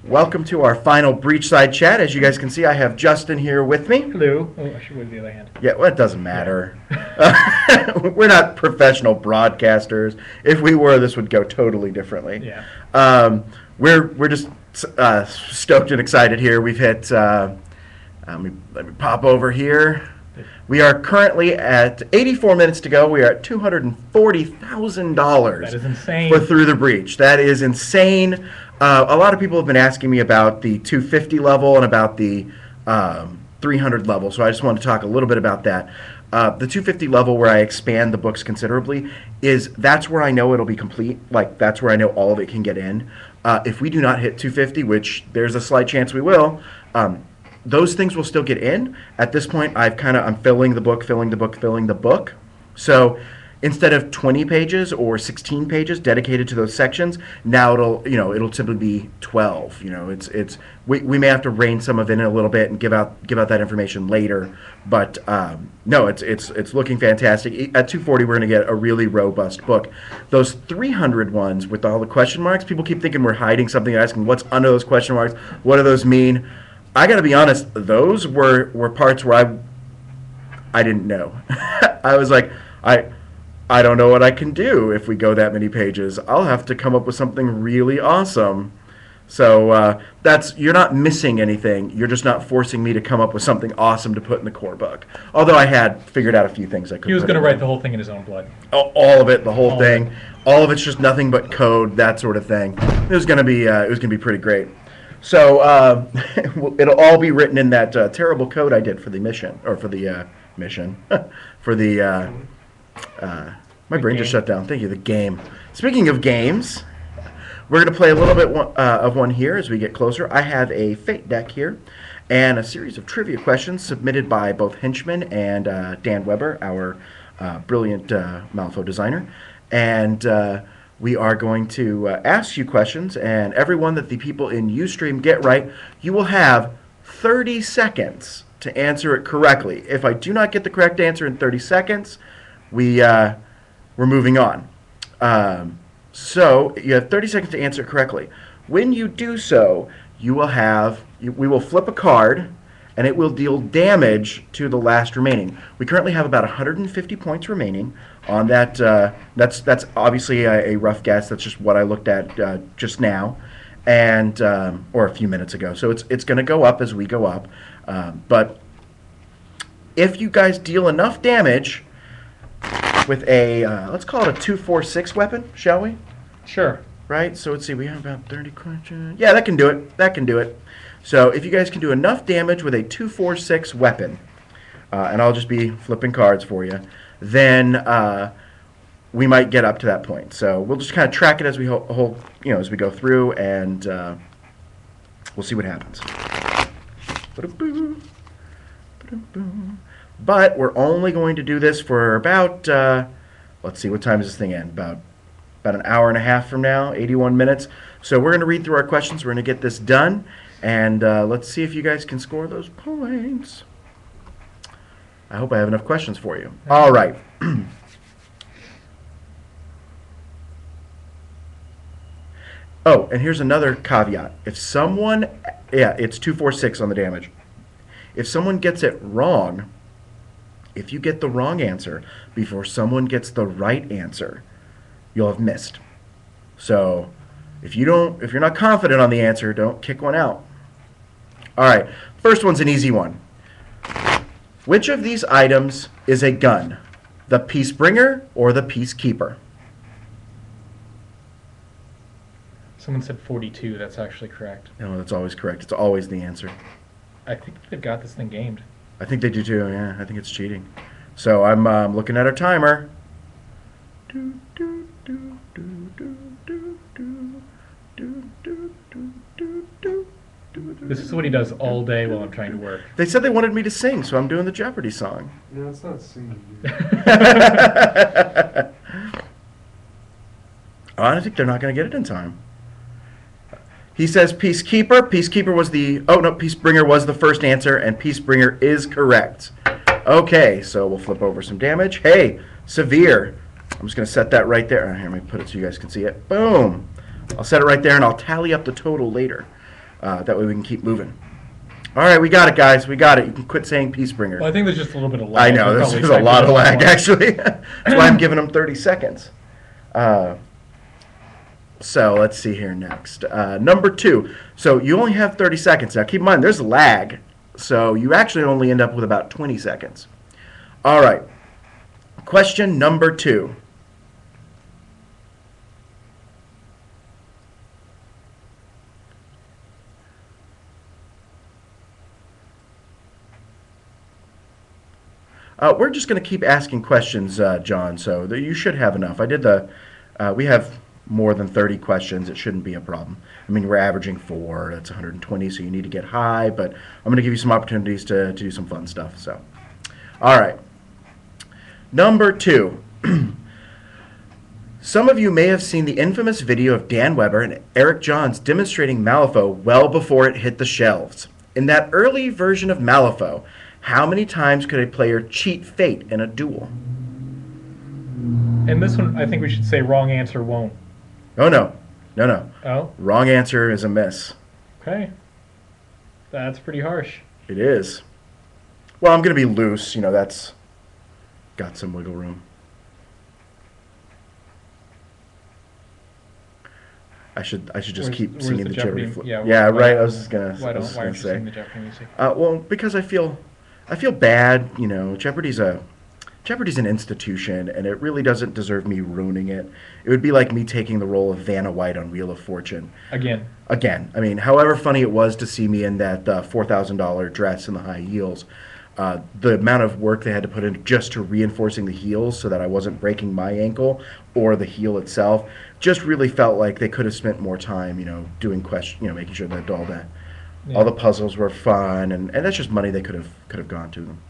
Welcome to our final Breachside chat. As you guys can see, I have Justin here with me. Hello. Oh, I should wave the other hand. Yeah, well, it doesn't matter. We're not professional broadcasters. If we were, this would go totally differently. Yeah. We're just stoked and excited here. We've hit. Let me pop over here. We are currently at 84 minutes to go. We are at $240,000. That is insane. For Through the Breach. That is insane. A lot of people have been asking me about the 250 level and about the 300 level, so I just want to talk a little bit about that. The 250 level, where I expand the books considerably, that's where I know it'll be complete. Like, that's where I know all of it can get in. If we do not hit 250, which there's a slight chance we will, those things will still get in. At this point, I'm filling the book. So instead of 20 pages or 16 pages dedicated to those sections, now it'll typically be 12. We may have to rein some of it in a little bit and give out that information later. But no, it's looking fantastic. At 240, we're going to get a really robust book. Those 300 ones with all the question marks, people keep thinking we're hiding something, asking what's under those question marks. What do those mean? I got to be honest, those were parts where I didn't know. I was like, I don't know what I can do if we go that many pages. I'll have to come up with something really awesome. So you're not missing anything. You're just not forcing me to come up with something awesome to put in the core book. Although I had figured out a few things I could. He was going to write the whole thing in his own blood. All of it, the whole thing. All of it's just nothing but code, that sort of thing. It was going to be pretty great. So it'll all be written in that terrible code I did for the mission, or for the mission, for the. My brain just shut down. Thank you. The game. Speaking of games, we're going to play a little bit of one here as we get closer. I have a Fate deck here and a series of trivia questions submitted by both Henchman and Dan Weber, our brilliant Malifaux designer. And we are going to ask you questions, and every one that the people in Ustream get right, you will have 30 seconds to answer it correctly. If I do not get the correct answer in 30 seconds, we're moving on. So you have 30 seconds to answer it correctly. When you do so, we will flip a card, and it will deal damage to the last remaining. We currently have about 150 points remaining on that. That's obviously a rough guess. That's just what I looked at just now, and or a few minutes ago. So it's going to go up as we go up. But if you guys deal enough damage with a, let's call it a 246 weapon, shall we? Sure. Right? So let's see, we have about 30 questions. Yeah, that can do it. That can do it. So if you guys can do enough damage with a 246 weapon, and I'll just be flipping cards for you, then we might get up to that point. So we'll just kind of track it as we as we go through, and we'll see what happens. But we're only going to do this for about, let's see, what time does this thing end? About an hour and a half from now, 81 minutes. So we're going to read through our questions. We're going to get this done, and let's see if you guys can score those points. I hope I have enough questions for you. All right. Oh, and here's another caveat. If someone, it's 246 on the damage. If someone gets it wrong, if you get the wrong answer before someone gets the right answer, you'll have missed. So if you're not confident on the answer, don't kick one out. All right, first one's an easy one. Which of these items is a gun? The Peacebringer or the Peacekeeper? Someone said 42. That's actually correct. No, that's always correct. It's always the answer. I think they've got this thing gamed. I think they do too, yeah. I think it's cheating. So I'm looking at our timer. This is what he does all day while I'm trying to work. They said they wanted me to sing, so I'm doing the Jeopardy song. No, it's not singing. I think they're not going to get it in time. He says Peacekeeper. Peacekeeper was Peacebringer was the first answer, and Peacebringer is correct. Okay, so we'll flip over some damage. Hey, Severe. I'm just going to set that right there. Here, let me put it so you guys can see it. Boom. I'll set it right there, and I'll tally up the total later. That way we can keep moving. All right, we got it, guys. We got it. You can quit saying Peacebringer. Well, I think there's just a little bit of lag. I know, there's a lot of lag, actually. That's why I'm giving them 30 seconds. So let's see here next. Number 2. So you only have 30 seconds. Now, keep in mind, there's lag. So you actually only end up with about 20 seconds. All right. Question number 2. We're just going to keep asking questions, John, so you should have enough. We have more than 30 questions. It shouldn't be a problem. I mean, we're averaging 4. That's 120, so you need to get high, but I'm going to give you some opportunities to do some fun stuff. So, all right. Number 2. Some of you may have seen the infamous video of Dan Weber and Eric Johns demonstrating Malifaux well before it hit the shelves. In that early version of Malifaux, how many times could a player cheat fate in a duel? And this one, I think we should say wrong answer won't. Oh, no. No, no. Oh? Wrong answer is a miss. Okay. That's pretty harsh. It is. Well, I'm going to be loose. You know, that's got some wiggle room. I should just keep singing the Jeopardy. Yeah, right. I was just gonna. Why aren't you say. singing the Jeopardy music? Well, because I feel bad. You know, Jeopardy's an institution, and it really doesn't deserve me ruining it. It would be like me taking the role of Vanna White on Wheel of Fortune. Again. I mean, however funny it was to see me in that $4,000 dress and the high heels, the amount of work they had to put in just to reinforcing the heels so that I wasn't breaking my ankle or the heel itself, just really felt like they could have spent more time, you know, doing making sure that all the puzzles were fun, and that's just money they could have gone to them.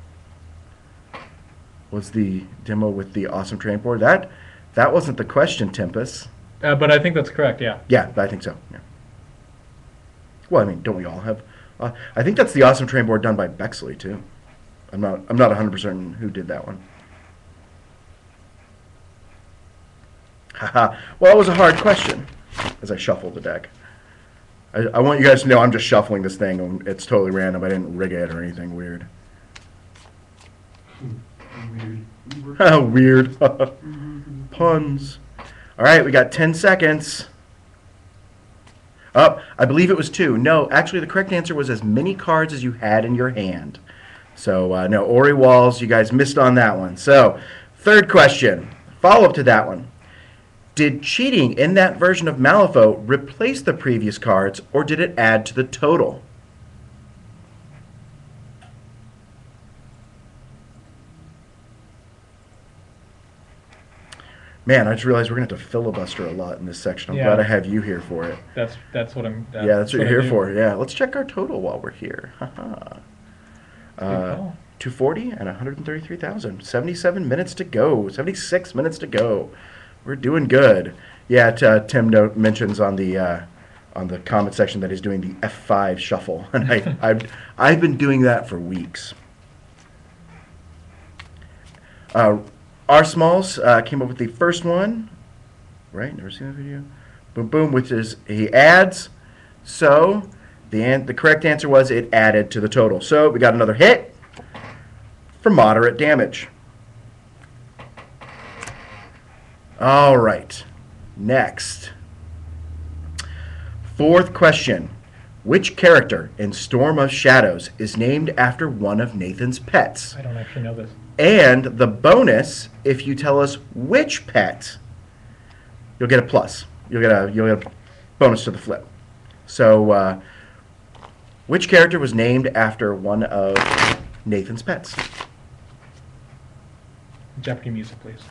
Was the demo with the awesome train board? That wasn't the question, Tempest. But I think that's correct. Yeah. Yeah, I think so. Yeah. Well, I mean, don't we all have? I think that's the awesome train board done by Bexley too. I'm not 100% who did that one. Haha. Well, that was a hard question. As I shuffle the deck, I want you guys to know I'm just shuffling this thing. It's totally random. I didn't rig it or anything weird. Weird. Puns. All right, we got 10 seconds. I believe it was 2. No, actually, the correct answer was as many cards as you had in your hand. So, no, Ori Walls, you guys missed on that one. So, third question, follow-up to that one. Did cheating in that version of Malifaux replace the previous cards, or did it add to the total? Man, I just realized we're going to have to filibuster a lot in this section. I'm glad I have you here for it. That's what I'm... that's what you're here for. Yeah, let's check our total while we're here. 240 and 133,000. 77 minutes to go. 76 minutes to go. We're doing good. Yeah, Tim mentions on the comment section that he's doing the F5 shuffle, and I've been doing that for weeks. R. Smalls came up with the first one, right? Never seen that video. Boom, boom, which is he adds. So the correct answer was it added to the total. So we got another hit for moderate damage. All right, next. Fourth question. Which character in Storm of Shadows is named after one of Nathan's pets? I don't actually know this. And the bonus, if you tell us which pet, you'll get a plus. You'll get a bonus to the flip. So, which character was named after one of Nathan's pets? Jeopardy music, please.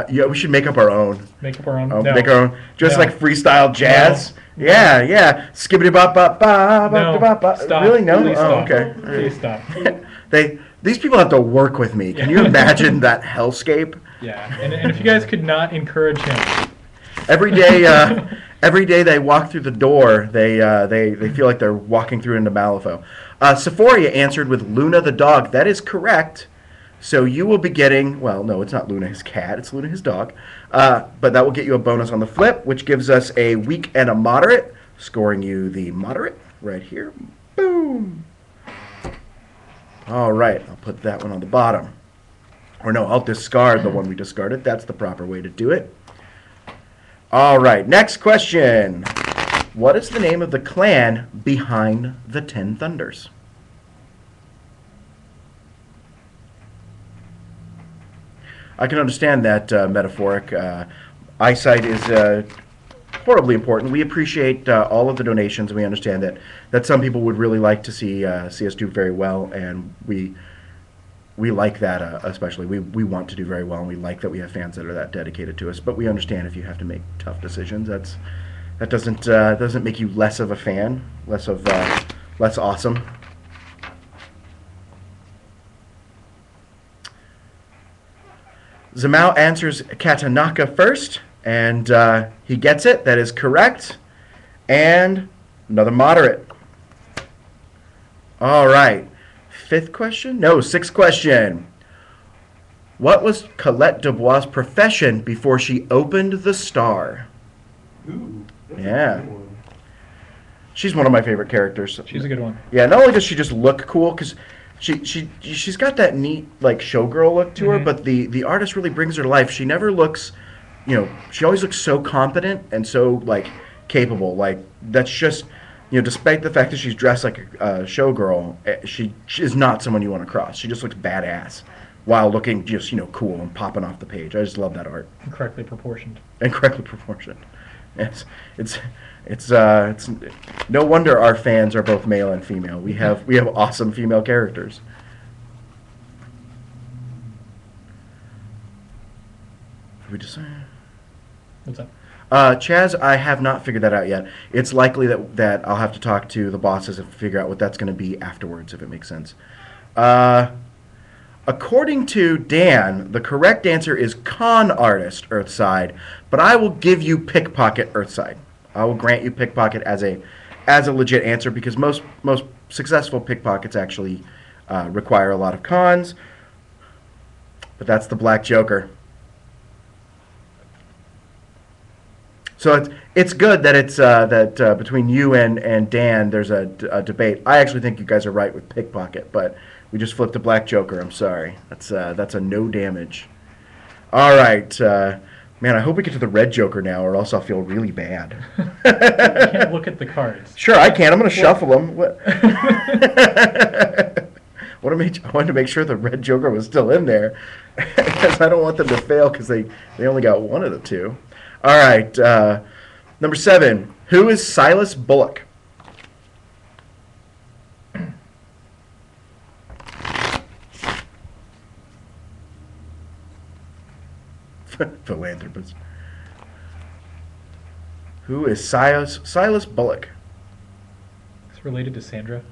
Yeah, we should make up our own. Make up our own? No. Make our own. Just like freestyle jazz. No. Yeah. Skibbity bop bop bop bop bop bop. Stop. Really? No? Please Oh, stop. okay. Please stop. These people have to work with me. Can you imagine that hellscape? Yeah. And if you guys could not encourage him. Every day they walk through the door, they feel like they're walking through into Malifaux. Sephoria answered with Luna the dog. That is correct. So you will be getting, well, no, it's not Luna his cat, it's Luna his dog. But that will get you a bonus on the flip, which gives us a weak and a moderate. scoring you the moderate right here. Boom. All right, I'll put that one on the bottom. Or no, I'll discard the one we discarded. That's the proper way to do it. All right, next question. What is the name of the clan behind the 10 Thunders? I can understand that metaphoric. Eyesight is horribly important. We appreciate all of the donations. We understand that some people would really like to see us do very well, and we like that especially. We want to do very well, and we like that we have fans that are that dedicated to us. But we understand if you have to make tough decisions. That doesn't make you less of a fan, less awesome. Zamao answers Katanaka first, and he gets it. That is correct. And another moderate. All right. Fifth question? No, sixth question. What was Colette Dubois' profession before she opened the Star? Ooh, that's Yeah. a good one. She's one of my favorite characters. She's a good one. Yeah, not only does she just look cool, because she's got that neat like showgirl look to her, but the artist really brings her to life. She never looks, she always looks so competent and so like capable. Like that's just, despite the fact that she's dressed like a showgirl, she is not someone you want to cross. She just looks badass while looking just cool and popping off the page. I just love that art. And correctly proportioned. And correctly proportioned. Yes, it's no wonder our fans are both male and female. We have awesome female characters. Did we decide? What's up? Chaz, I have not figured that out yet. It's likely that I'll have to talk to the bosses and figure out what that's going to be afterwards, if it makes sense. According to Dan, the correct answer is con artist, Earthside, but I will give you pickpocket, Earthside. I will grant you pickpocket as a legit answer because most successful pickpockets actually require a lot of cons. But that's the Black Joker. So it's good that it's between you and Dan there's a debate. I actually think you guys are right with pickpocket, but we just flipped a Black Joker. I'm sorry. That's a no damage. All right, man. I hope we get to the Red Joker now, or else I'll feel really bad. You can't look at the cards. Sure, I can. I'm going to shuffle them. What? I wanted to make sure the Red Joker was still in there, because I don't want them to fail because they only got one of the two. All right, number 7. Who is Silas Bullock? Philanthropist. Who is Silas Bullock? It's related to Sandra.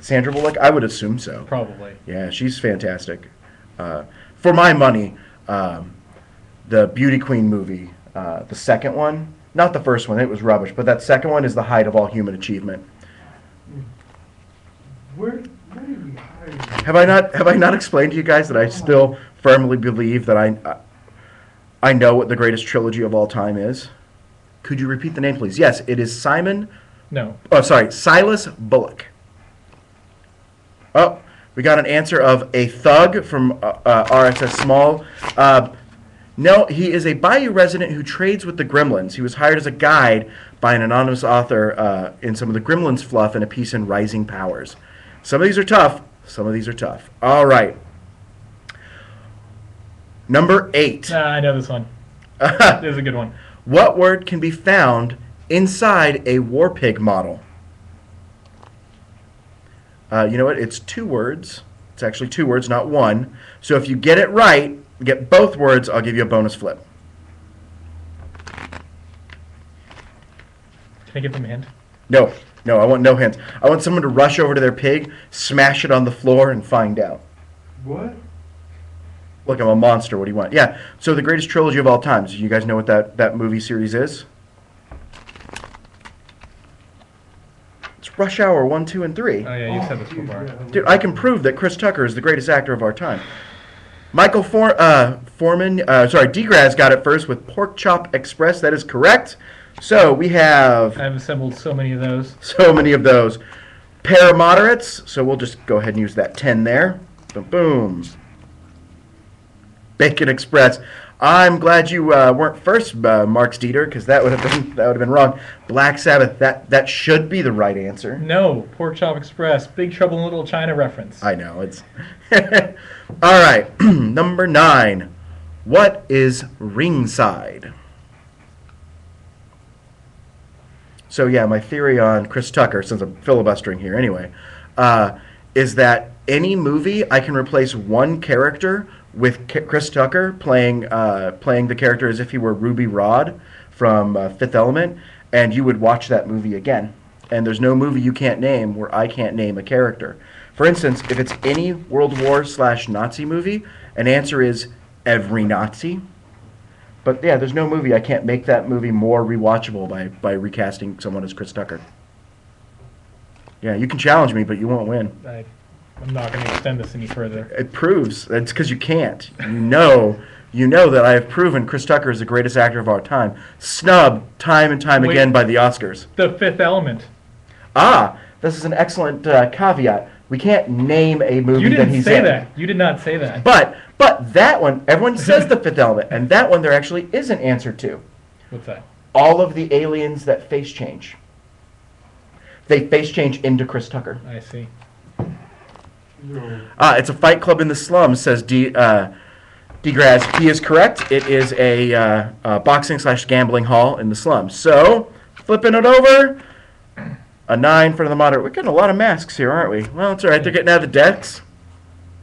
Sandra Bullock? I would assume so. Probably. Yeah, she's fantastic. For my money, the Beauty Queen movie, the second one, not the first one, it was rubbish, but that second one is the height of all human achievement. Where did we hire you? Have I not explained to you guys that I still firmly believe that I know what the greatest trilogy of all time is? Could you repeat the name, please? Yes, it is Silas Bullock. Oh, we got an answer of a thug from RSS Small. No, he is a Bayou resident who trades with the Gremlins. He was hired as a guide by an anonymous author in some of the Gremlins fluff and a piece in Rising Powers. Some of these are tough. Some of these are tough. All right. Number 8. I know this one. This is a good one. What word can be found inside a War Pig model? You know what? It's 2 words. It's actually 2 words, not 1. So if you get it right, get both words, I'll give you a bonus flip. Can I give them a hint? No, I want no hints. I want someone to rush over to their pig, smash it on the floor, and find out. What? Look, I'm a monster. What do you want? Yeah, so the greatest trilogy of all time. Do you guys know what that movie series is? It's Rush Hour 1, 2, and 3. Oh, yeah, you said this before. Yeah. Dude, I can prove that Chris Tucker is the greatest actor of our time. Michael Foreman, sorry, Degraz got it first with Pork Chop Express. That is correct. So we have I've assembled so many of those. so many of those. Paramoderates, so we'll just go ahead and use that 10 there. Boom, boom. Bacon Express. I'm glad you weren't first, Mark Steeder, because that would have been wrong. Black Sabbath. That should be the right answer. No, Pork Chop Express. Big Trouble in Little China reference. I know it's. All right, number 9. What is ringside? So yeah, my theory on Chris Tucker, since I'm filibustering here anyway, is that any movie I can replace one character with Chris Tucker playing the character as if he were Ruby Rod from Fifth Element, and you would watch that movie again. And there's no movie you can't name where I can't name a character. For instance, if it's any World War / Nazi movie, an answer is every Nazi. But yeah, there's no movie I can't make that movie more rewatchable by recasting someone as Chris Tucker. Yeah, you can challenge me, but you won't win. I'm not going to extend this any further. It proves it's because you can't. You know that I have proven Chris Tucker is the greatest actor of our time, snubbed time and time again by the Oscars. The Fifth Element. Ah, this is an excellent caveat. We can't name a movie You that didn't he's say in. that. You did not say that. But that one, everyone says The Fifth Element, and that one there actually is an answer to. What's that? All of the aliens that face change. They face change into Chris Tucker. I see. No. It's a fight club in the slums, says Degraz. He is correct. It is a boxing / gambling hall in the slums. So, flipping it over, a 9 for the moderate. We're getting a lot of masks here, aren't we? Well, it's all right. They're getting out of the decks.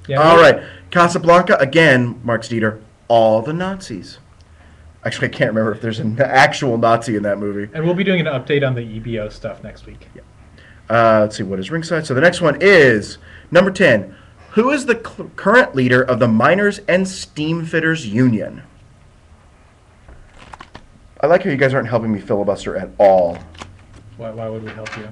Yeah, All right. Casablanca, again, Mark Steeder, all the Nazis. Actually, I can't remember if there's an actual Nazi in that movie. And we'll be doing an update on the EBO stuff next week. Yeah. Let's see, what is ringside? So the next one is number 10. Who is the current leader of the Miners and Steamfitters Union? I like how you guys aren't helping me filibuster at all. Why would we help you?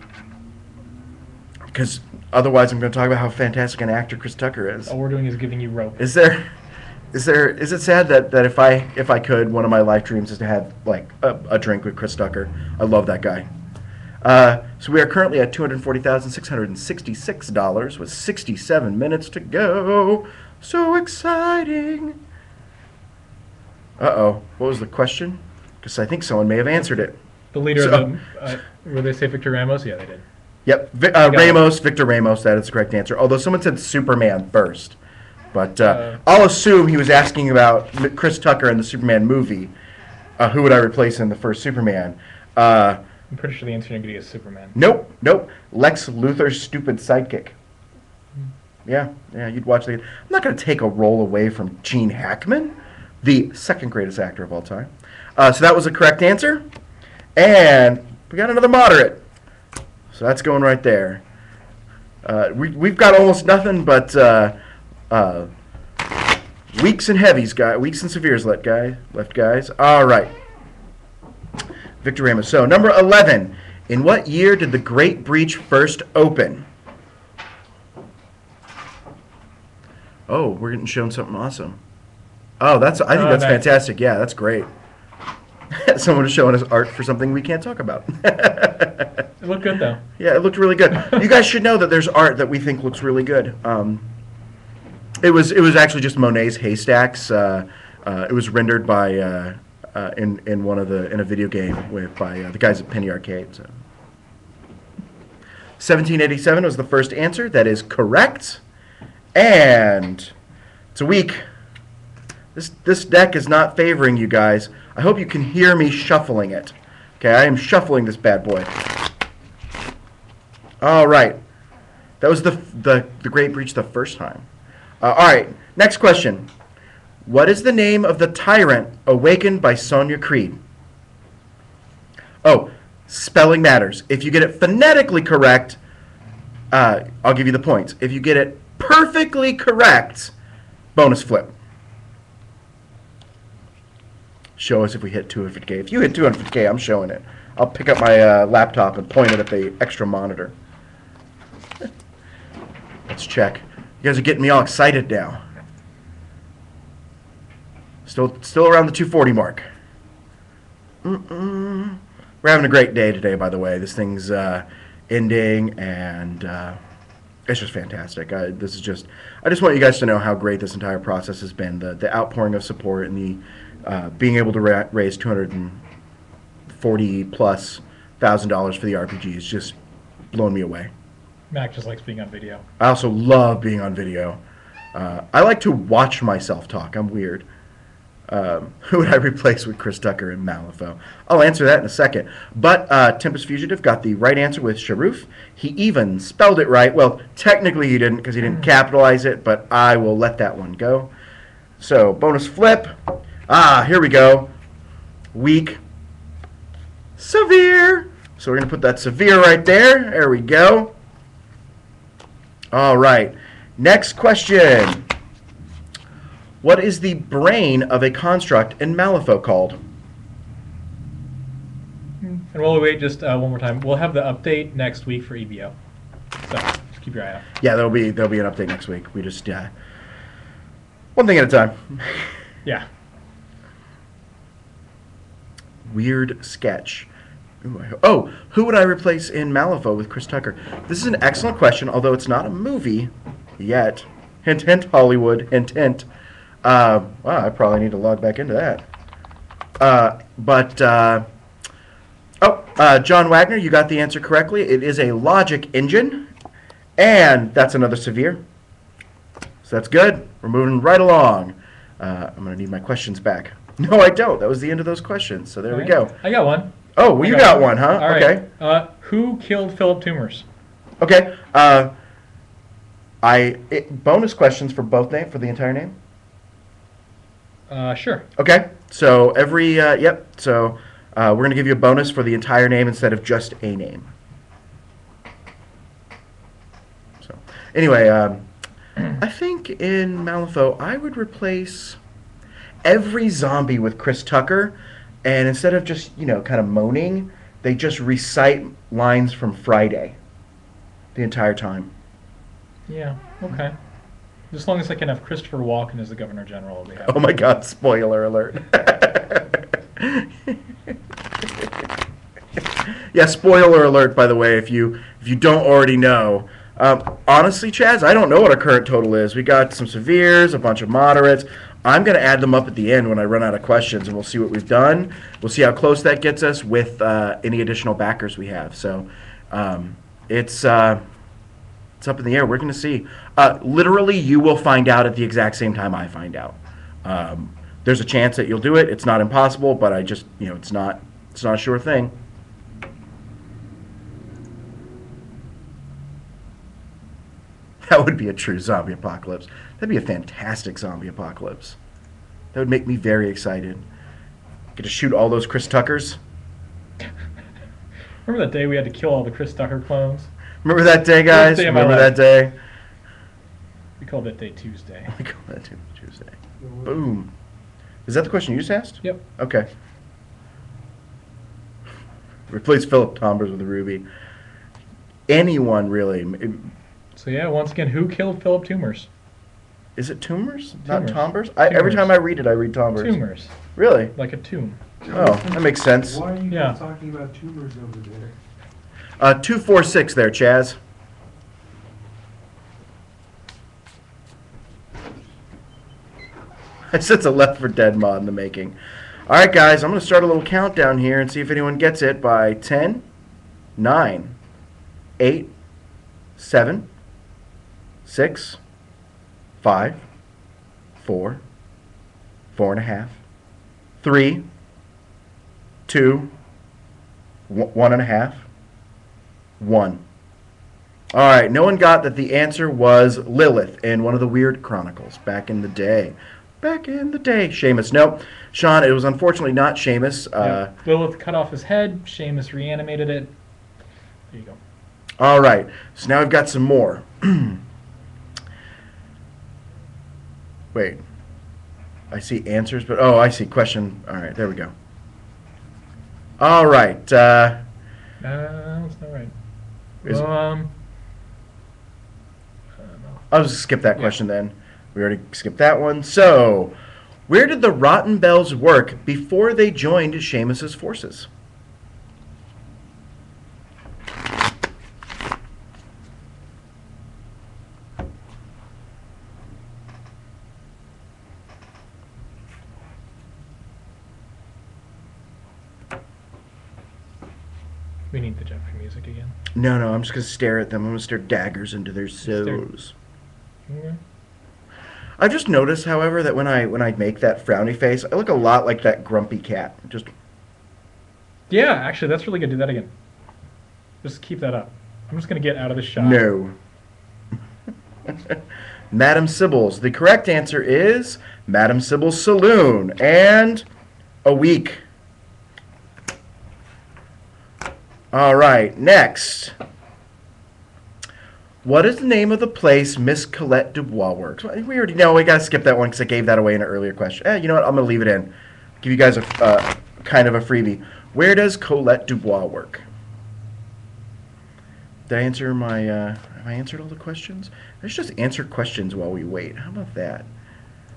Because otherwise I'm going to talk about how fantastic an actor Chris Tucker is. All we're doing is giving you rope. Is it sad that if I could, one of my life dreams is to have like a drink with Chris Tucker? I love that guy. So we are currently at $240,666 with 67 minutes to go. So exciting. Uh-oh. What was the question? Because I think someone may have answered it. The leader of the... Were they say Victor Ramos? Yeah, they did. Yep. Victor Ramos, that is the correct answer. Although someone said Superman first. But I'll assume he was asking about Chris Tucker in the Superman movie. Who would I replace in the first Superman? I'm pretty sure the answer is Superman. Nope. Lex Luthor's stupid sidekick. Yeah, you'd watch that. I'm not going to take a role away from Gene Hackman, the second greatest actor of all time. So that was the correct answer. And we got another moderate. So that's going right there. We've got almost nothing but weaks and heavies, weaks and severes left guys. All right. Victor Ramos. So, number 11. In what year did the Great Breach first open? Oh, we're getting shown something awesome. Oh, I think that's nice. fantastic. Yeah, that's great. Someone is showing us art for something we can't talk about. It looked good, though. Yeah, it looked really good. You guys should know that there's art that we think looks really good. It was actually just Monet's Haystacks. It was rendered by in a video game by the guys at Penny Arcade. So. 1787 was the first answer. That is correct. And it's a week. This deck is not favoring you guys. I hope you can hear me shuffling it. Okay, I am shuffling this bad boy. All right. That was the Great Breach the first time. All right, next question. What is the name of the tyrant awakened by Sonia Creed? Oh, spelling matters. If you get it phonetically correct, I'll give you the points. If you get it perfectly correct, bonus flip. Show us if we hit 200K. If you hit 200K, I'm showing it. I'll pick up my laptop and point it at the extra monitor. Let's check. You guys are getting me all excited now. Still around the 240 mark. We're having a great day today, by the way. This thing's ending, and it's just fantastic. I just want you guys to know how great this entire process has been. The outpouring of support and the being able to raise $240 plus $1,000 for the RPG is just blowing me away. Mac just likes being on video. I also love being on video. I like to watch myself talk. I'm weird. Who would I replace with Chris Tucker and Malifaux? I'll answer that in a second. But Tempest Fugitive got the right answer with Sharoof. He even spelled it right. Well, technically he didn't because he didn't capitalize it, but I will let that one go. So, bonus flip. Here we go. Weak. Severe. So we're going to put that severe right there. There we go. All right. Next question. What is the brain of a construct in Malifaux called? And while we wait, just one more time, we'll have the update next week for EBO. So just keep your eye out. Yeah, there'll be an update next week. We just one thing at a time. Yeah. Weird sketch. Who would I replace in Malifaux with Chris Tucker? This is an excellent question, although it's not a movie yet. Hint, hint, Hollywood. Hint, hint. Wow, I probably need to log back into that. John Wagner, you got the answer correctly. It is a logic engine, and that's another severe. So that's good. We're moving right along. I'm going to need my questions back. No, I don't. That was the end of those questions, so there we go. I got one. Oh, well, you got one, huh? All right. Okay. Who killed Philip Toomers? Okay. Bonus questions for both name for the entire name. Sure. Okay. So every yep. So we're gonna give you a bonus for the entire name instead of just a name. So anyway, I think in Malifaux I would replace every zombie with Chris Tucker, and instead of just kind of moaning, they just recite lines from Friday the entire time. Yeah. Okay. As long as I can have Christopher Walken as the Governor General, I'll be happy. Oh my God! Spoiler alert. Yeah, spoiler alert. By the way, if you don't already know, honestly, Chaz, I don't know what our current total is. We got some severes, a bunch of moderates. I'm going to add them up at the end when I run out of questions, and we'll see what we've done. We'll see how close that gets us with any additional backers we have. So it's up in the air. We're going to see. Literally, you will find out at the exact same time I find out. There's a chance that you'll do it. It's not impossible, but I just, it's not a sure thing. That would be a true zombie apocalypse. That'd be a fantastic zombie apocalypse. That would make me very excited. Get to shoot all those Chris Tuckers. Remember that day we had to kill all the Chris Tucker clones? Remember that day, guys? Remember that day? We called that day Tuesday. We called that Tuesday. Boom. Is that the question you just asked? Yep. Okay. Replace Philip Tombers with Ruby. Anyone, really. So, yeah, once again, who killed Philip Toomers? Is it Toomers? Toomers. Not Tombers? Every time I read it, I read Tombers. Toomers. Really? Like a tomb. Oh, that makes sense. Why are you guys talking about tumors over there? 246 there, Chaz. I sense a Left 4 Dead mod in the making. All right, guys, I'm going to start a little countdown here and see if anyone gets it by 10, 9, 8, 7, 6, 5, 4, 4.5, 3, 2, 1.5, 1. All right, no one got that the answer was Lilith in one of the Weird Chronicles back in the day. Back in the day. Seamus. Nope. Sean, it was unfortunately not Seamus. Yep. Lilith cut off his head. Seamus reanimated it. There you go. All right. So now we've got some more. Wait. I see answers, but... Oh, I see. Question. All right. There we go. All right. That's not right. I'll just skip that question then. We already skipped that one. So, Where did the Rotten Bells work before they joined Seamus's forces? We need the Jeffrey music again. No, I'm just going to stare at them. I'm going to stare daggers into their souls. Okay. I've just noticed, however, that when I make that frowny face, I look a lot like that grumpy cat. Just Yeah, actually, that's really good. Do that again. Just keep that up. I'm just going to get out of the shot. no. Madame Sybil's. The correct answer is Madame Sybil's Saloon. And a week. All right, next. What is the name of the place Miss Colette Dubois works? We already know. We got to skip that one because I gave that away in an earlier question. You know what? I'm going to leave it in. Give you guys a kind of a freebie. Where does Colette Dubois work? Did I answer my... have I answered all the questions? Let's just answer questions while we wait. How about that?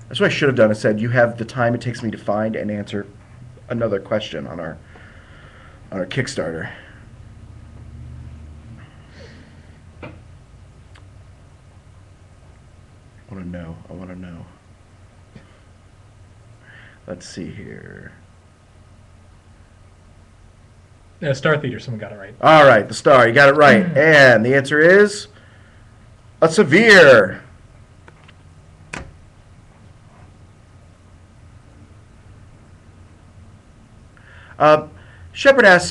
That's what I should have done. I said, you have the time it takes me to find and answer another question on our Kickstarter. I want to know. Let's see here. Yeah, Star Theater, someone got it right. All right, the star, you got it right. And the answer is a severe. Shepard asks,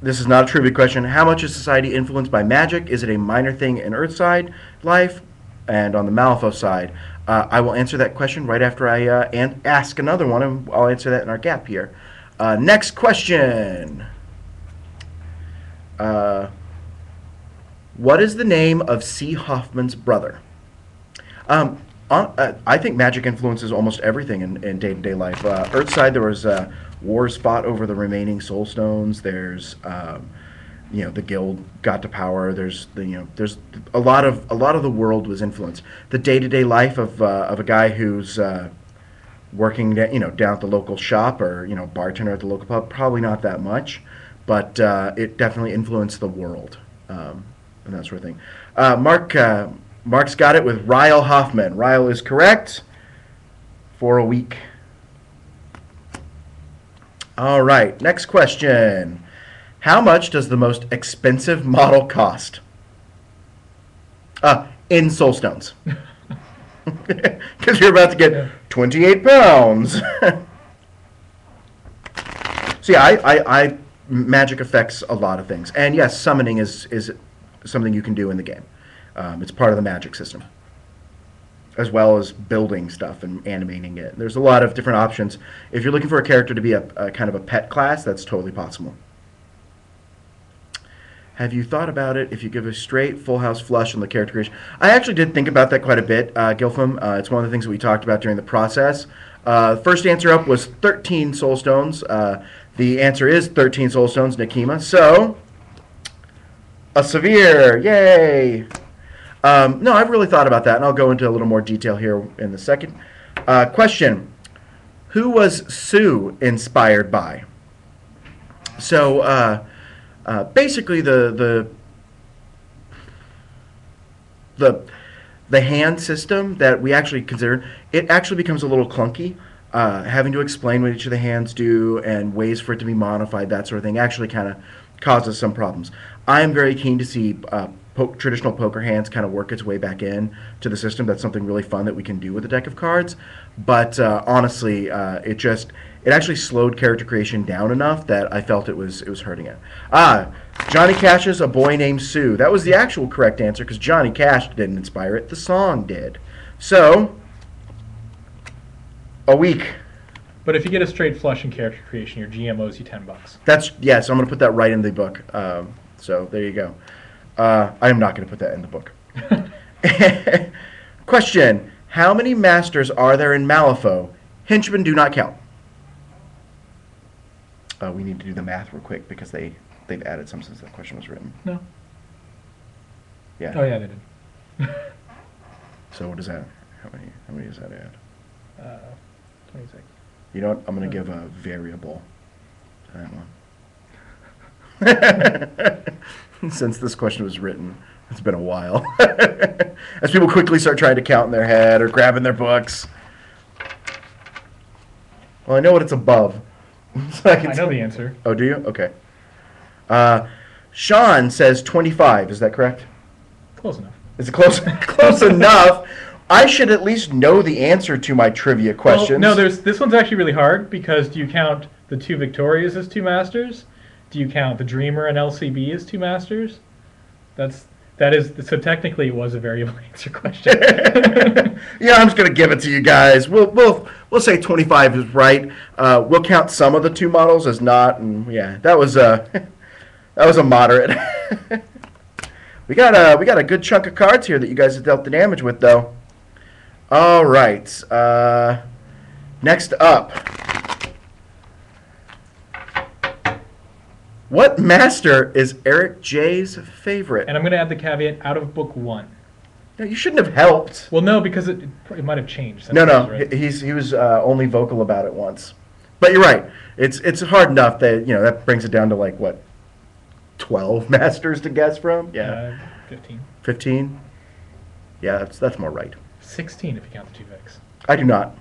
this is not a trivia question, how much is society influenced by magic? Is it a minor thing in Earthside life? And on the Malifaux side, I will answer that question right after I ask another one, and I'll answer that in our gap here. Next question. What is the name of C. Hoffman's brother? I think magic influences almost everything in day-to-day life. Earthside, there was wars fought over the remaining soul stones. There's the guild got to power. There's a lot of the world was influenced. The day-to-day life of a guy who's working down at the local shop or bartender at the local pub, probably not that much, but it definitely influenced the world and that sort of thing. Mark's got it with Ryle Hoffman. Ryle is correct for a week. All right, next question. How much does the most expensive model cost? In soulstones. Because you're about to get 28 pounds. So yeah, magic affects a lot of things. And yes, summoning is something you can do in the game. It's part of the magic system, as well as building stuff and animating it. There's a lot of different options. If you're looking for a character to be a kind of a pet class, that's totally possible. Have you thought about it if you give a straight full house flush on the character creation? I actually did think about that quite a bit, Gilfam. It's one of the things that we talked about during the process. First answer up was 13 soulstones. The answer is 13 soulstones, Nakima. So, a severe, yay! No, I've really thought about that, and I'll go into a little more detail here in the second. Question: who was Sue inspired by? So, basically, the hand system that we actually consider, it actually becomes a little clunky. Having to explain what each of the hands do and ways for it to be modified, that sort of thing, actually kind of causes some problems. I am very keen to see traditional poker hands kind of work its way back in to the system. That's something really fun that we can do with a deck of cards. But honestly, it actually slowed character creation down enough that I felt it was hurting it. Johnny Cash's A Boy Named Sue. That was the actual correct answer because Johnny Cash didn't inspire it. The song did. So, a week. But if you get a straight flush in character creation, your GM owes you $10. Yes, I'm going to put that right in the book. So there you go. I am not going to put that in the book. Question: how many masters are there in Malifaux? Henchmen do not count. We need to do the math real quick because they've added some since that question was written. No. Yeah. Oh yeah, they did. So what is that? How many does that add? 26. You know what? I'm going to give a variable to that one. Since this question was written, it's been a while. As people quickly start trying to count in their head or grabbing their books. Well, I know what it's above. So I know the answer. Oh, do you? Okay. Sean says 25. Is that correct? Close enough. Is it close? Close enough. I should at least know the answer to my trivia questions. Well, no, this one's actually really hard because do you count the 2 Victorias as 2 masters? Do you count the Dreamer and LCB as 2 masters? So technically it was a variable answer question. Yeah, I'm just gonna give it to you guys. We'll say 25 is right. We'll count some of the 2 models as not, and yeah, that was a moderate. We got a good chunk of cards here that you guys have dealt the damage with, though. All right. Next up. What master is Eric J's favorite? And I'm going to add the caveat out of book 1. No, you shouldn't have helped. Well, no, because it might have changed. No, right? He was only vocal about it once. But you're right. It's hard enough that that brings it down to like what, 12 masters to guess from? Yeah. 15. 15. Yeah, that's more right. 16 if you count the 2 Vics. I do not.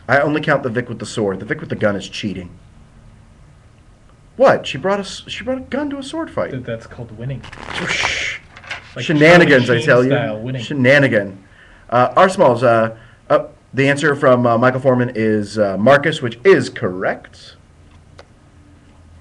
I only count the Vic with the sword. The Vic with the gun is cheating. What? She brought a gun to a sword fight. That's called winning. Like shenanigans, I tell you. Winning. Shenanigan. R-Smalls, the answer from Michael Foreman is Marcus, which is correct.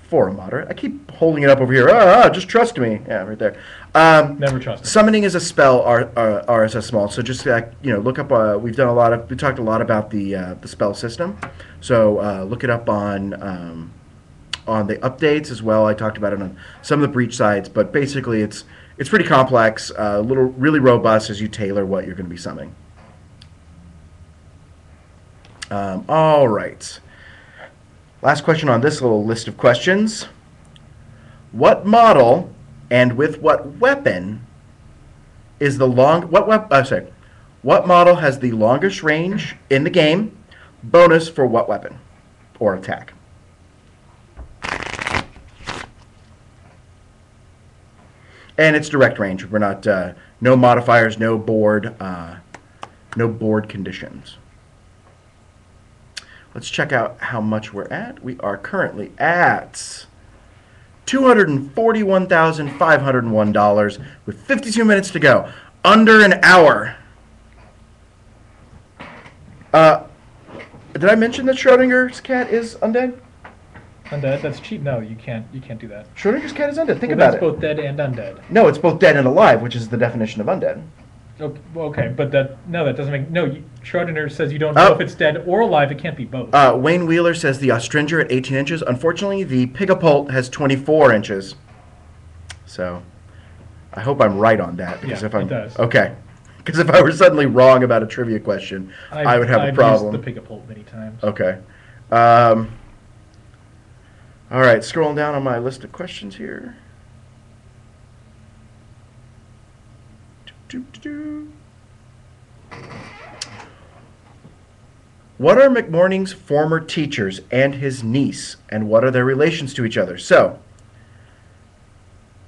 For a moderate. I keep holding it up over here. Just trust me. Yeah, right there. Never trust me. Summoning is a spell, RSS Small. So just look up. We talked a lot about the spell system. So look it up on the updates as well. I talked about it on some of the breach sites, but basically it's pretty complex, really robust as you tailor what you're going to be summoning. All right. Last question on this little list of questions. What model and with what weapon is the what model has the longest range in the game? Bonus for what weapon or attack? And it's direct range. We're not no modifiers, no board conditions. Let's check out how much we're at. We are currently at $241,501 with 52 minutes to go. Under an hour. Did I mention that Schrodinger's cat is undead? Undead? That's cheap. No, you can't do that. Schrodinger's cat is undead. Think about it. It's both dead and undead. No, it's both dead and alive, which is the definition of undead. Okay, but that doesn't make Schrodinger says you don't know if it's dead or alive. It can't be both. Wayne Wheeler says the Ostringer at 18 inches. Unfortunately, the Pigapult has 24 inches. So, I hope I'm right on that. Because it does. Okay. Because if I were suddenly wrong about a trivia question, I would have a problem. I've used the Pigapult many times. Okay. All right, scrolling down on my list of questions here. What are McMorning's former teachers and his niece, and what are their relations to each other? So,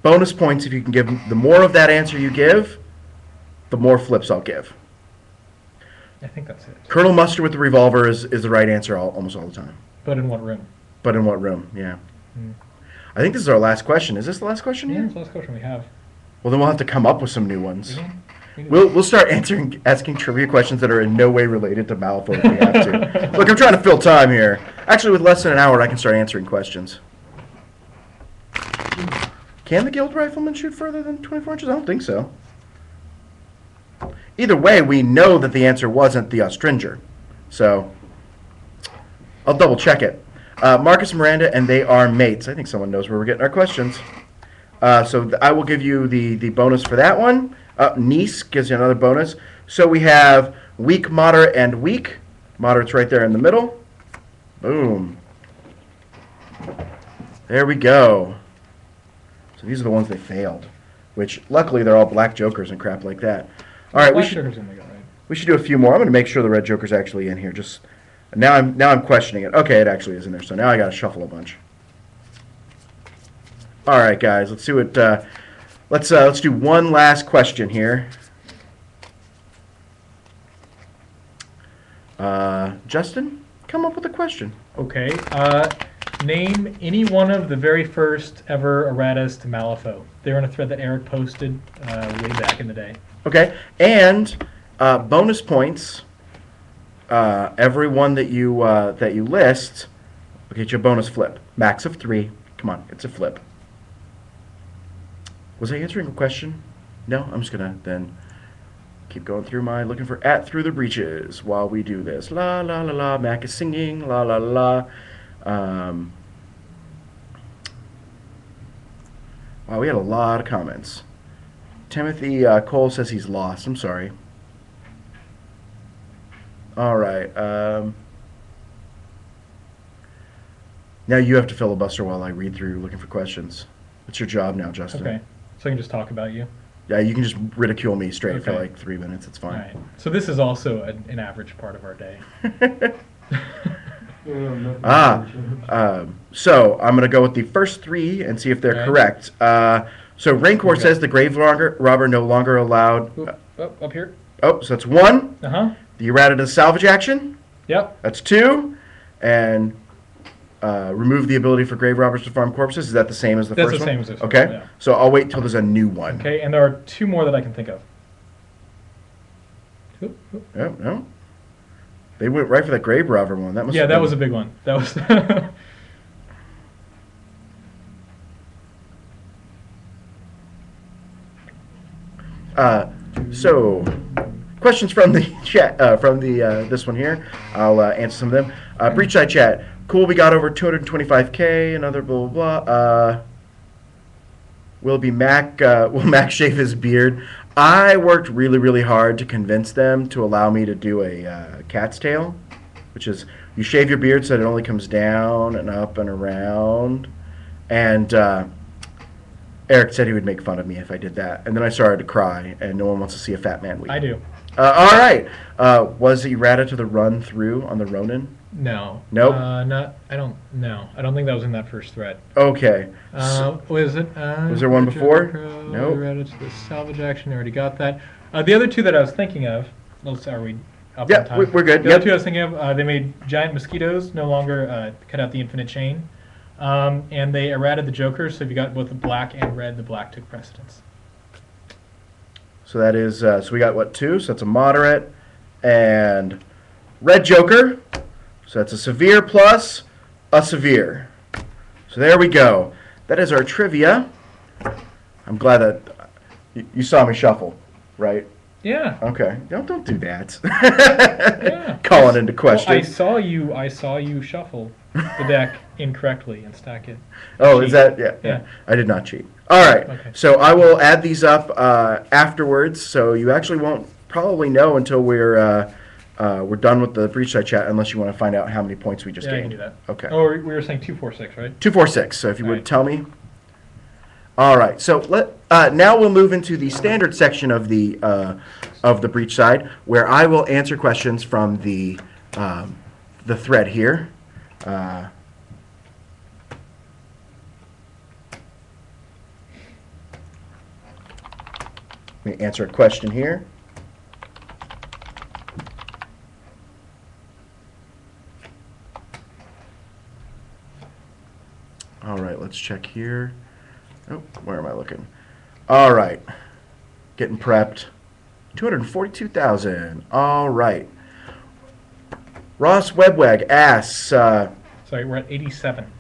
bonus points if you can give. The more of that answer you give, the more flips I'll give. I think that's it. Colonel Mustard with the revolver is the right answer almost all the time. But in what room? But in what room? Yeah. I think this is our last question. Is this the last question here? Yeah, it's the last question we have. Well, then we'll have to come up with some new ones. We'll start asking trivia questions that are in no way related to Malifaux if we have to. Look, I'm trying to fill time here. Actually, with less than an hour, I can start answering questions. Can the Guild Rifleman shoot further than 24 inches? I don't think so. Either way, we know that the answer wasn't the Ostringer. So, I'll double check it. Marcus and Miranda, and they are mates. I think someone knows where we're getting our questions. So I will give you the bonus for that one. Niece gives you another bonus. So we have weak, moderate, and weak. Moderate's right there in the middle. Boom. There we go. So these are the ones they failed, which luckily they're all black jokers and crap like that. All right, we should do a few more. I'm going to make sure the red joker's actually in here. Just Now I'm questioning it. Okay, it actually is in there. So now I got to shuffle a bunch. All right, guys. Let's see what. Let's do one last question here. Justin, come up with a question. Okay. Name any one of the very first ever erratas to Malifaux. They were in a thread that Eric posted way back in the day. Okay, and bonus points. Every one that you list will get you a bonus flip. Max of 3. Come on, it's a flip. Was I answering a question? No, I'm just gonna then keep going through my looking for through the breaches while we do this. La la la la. Mac is singing. La la la. Wow, we had a lot of comments. Timothy Cole says he's lost. I'm sorry. All right. Now you have to filibuster while I read through looking for questions. It's your job now, Justin. Okay. So I can just talk about you? Yeah, you can just ridicule me straight for Okay. like 3 minutes. It's fine. All right. So this is also an average part of our day. So I'm going to go with the first 3 and see if they're Okay. correct. So Rancor Okay. says the grave robber no longer allowed. Oop, up here. Oh, so that's 1. Uh-huh. The errata to salvage action. Yep. That's 2. And remove the ability for grave robbers to farm corpses. Is that the same as the That's first the one? same as the first Okay. one, yeah. So I'll wait till there's a new one. Okay, and there are 2 more that I can think of. Oop, oop. Oh, no. They went right for the grave robber one. That must Yeah, have that been- was a big one. That was. So, questions from the chat, from the this one here. I'll answer some of them. Breachside chat. Cool, we got over 225K. Another blah blah blah. Will Mac shave his beard? I worked really really hard to convince them to allow me to do a cat's tail, which is you shave your beard so that it only comes down and up and around. And Eric said he would make fun of me if I did that, and then I started to cry, and no one wants to see a fat man weep. I do. All right. Was errata to the run through on the Ronin? No. Nope. Not. I don't. No. I don't think that was in that first thread. Okay. Was it? Was there one before? Nope. Nope. To the salvage action. I already got that. The other 2 that I was thinking of. Are we up on Yeah, time? we're good. The Yep. other 2 I was thinking of. They made giant mosquitoes no longer cut out the infinite chain, and they errated the Joker. So if you got both the black and red, the black took precedence. So that is, so we got what, 2? So that's a moderate. And red Joker. So that's a severe plus a severe. So there we go. That is our trivia. I'm glad that you saw me shuffle, right? Yeah. Okay. Don't do that. Yeah. Call it into question. Well, I saw you shuffle the deck incorrectly and stack it. Oh, Cheat. is that? Yeah. Yeah. I did not cheat. All right. Okay. So I will add these up afterwards. So you actually won't probably know until we're done with the breachside chat, unless you want to find out how many points we just Yeah, I gained. can do that. Okay. Oh, we were saying 246, right? 246. So if you would Right. tell me. All right. So now we'll move into the standard section of the breach side, where I will answer questions from the thread here. Let me answer a question here. All right, let's check here. Oh, where am I looking? All right, getting prepped. 242,000. All right. Ross Webweg asks, Sorry, we're at 87.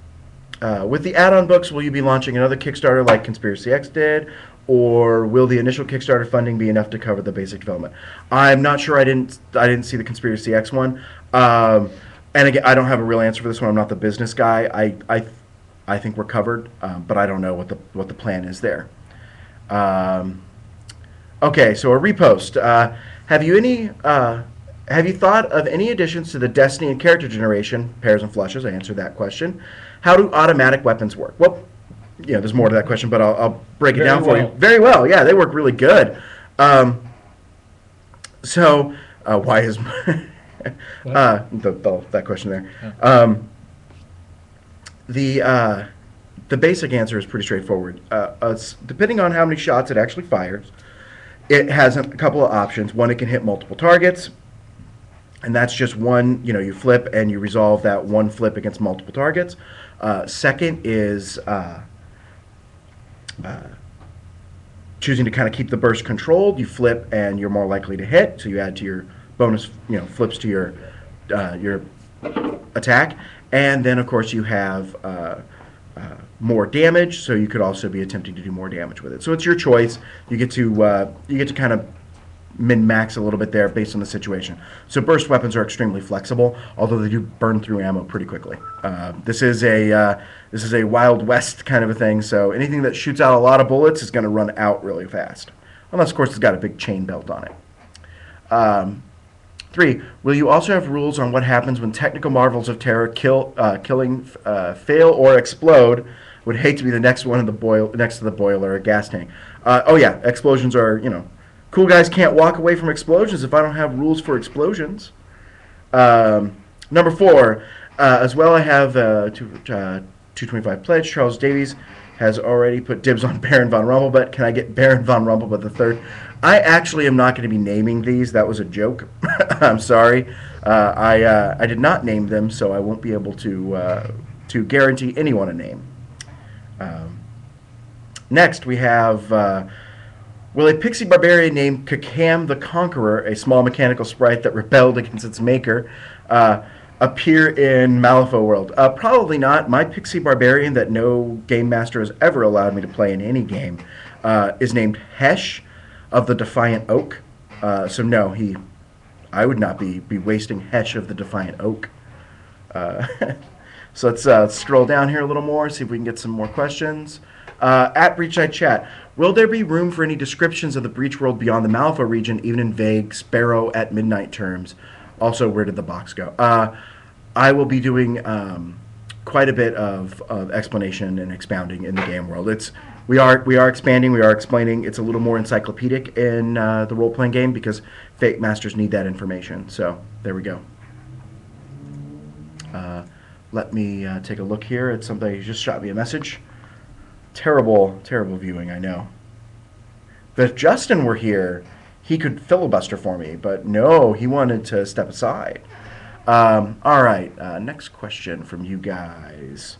with the add-on books, will you be launching another Kickstarter like Conspiracy X did, or will the initial Kickstarter funding be enough to cover the basic development? I'm not sure. I didn't see the Conspiracy X one. And again, I don't have a real answer for this one. I'm not the business guy. I think we're covered, but I don't know what the plan is there. Okay, so a repost. Have you thought of any additions to the Destiny and character generation, pairs and flushes? I answered that question. How do automatic weapons work? Well, there's more to that question, but I'll break it down for you. Very well, yeah, they work really good. So why is What? That question there. Oh. The basic answer is pretty straightforward. Depending on how many shots it actually fires, it has a couple of options. One, it can hit multiple targets, and that's just one. You flip and you resolve that one flip against multiple targets. Second is choosing to kind of keep the burst controlled. You flip and you're more likely to hit, so you add to your bonus, flips to your attack. And then, of course, you have more damage, so you could also be attempting to do more damage with it. So it's your choice. You get to kind of min-max a little bit there based on the situation. So burst weapons are extremely flexible, although they do burn through ammo pretty quickly. This is a Wild West kind of a thing, so anything that shoots out a lot of bullets is going to run out really fast. Unless, of course, it's got a big chain belt on it. 3, will you also have rules on what happens when technical marvels of terror killing fail or explode? Would hate to be the next one next to the boiler or gas tank. Oh yeah, explosions are, cool guys can't walk away from explosions if I don't have rules for explosions. Number 4, as well I have 225 pledge. Charles Davies has already put dibs on Baron von Rumpelbutt. Can I get Baron von Rumpelbutt the third? I actually am not going to be naming these. That was a joke. I'm sorry. I did not name them, so I won't be able to guarantee anyone a name. Next, we have, will a pixie barbarian named Kakam the Conqueror, a small mechanical sprite that rebelled against its maker, appear in Malifaux world? Probably not. My pixie barbarian that no game master has ever allowed me to play in any game is named Hesh of the Defiant Oak. So no, I would not be wasting Hesh of the Defiant Oak. So let's scroll down here a little more, see if we can get some more questions. At Breachside Chat, will there be room for any descriptions of the Breach world beyond the Malifaux region, even in vague Sparrow at Midnight terms? Also, where did the box go? I will be doing quite a bit of explanation and expounding in the game world. We are expanding, we are explaining. It's a little more encyclopedic in the role-playing game because Fate Masters need that information. So there we go. Let me take a look here at somebody who just shot me a message. Terrible, terrible viewing, I know. But if Justin were here, he could filibuster for me, but no, he wanted to step aside. All right, next question from you guys.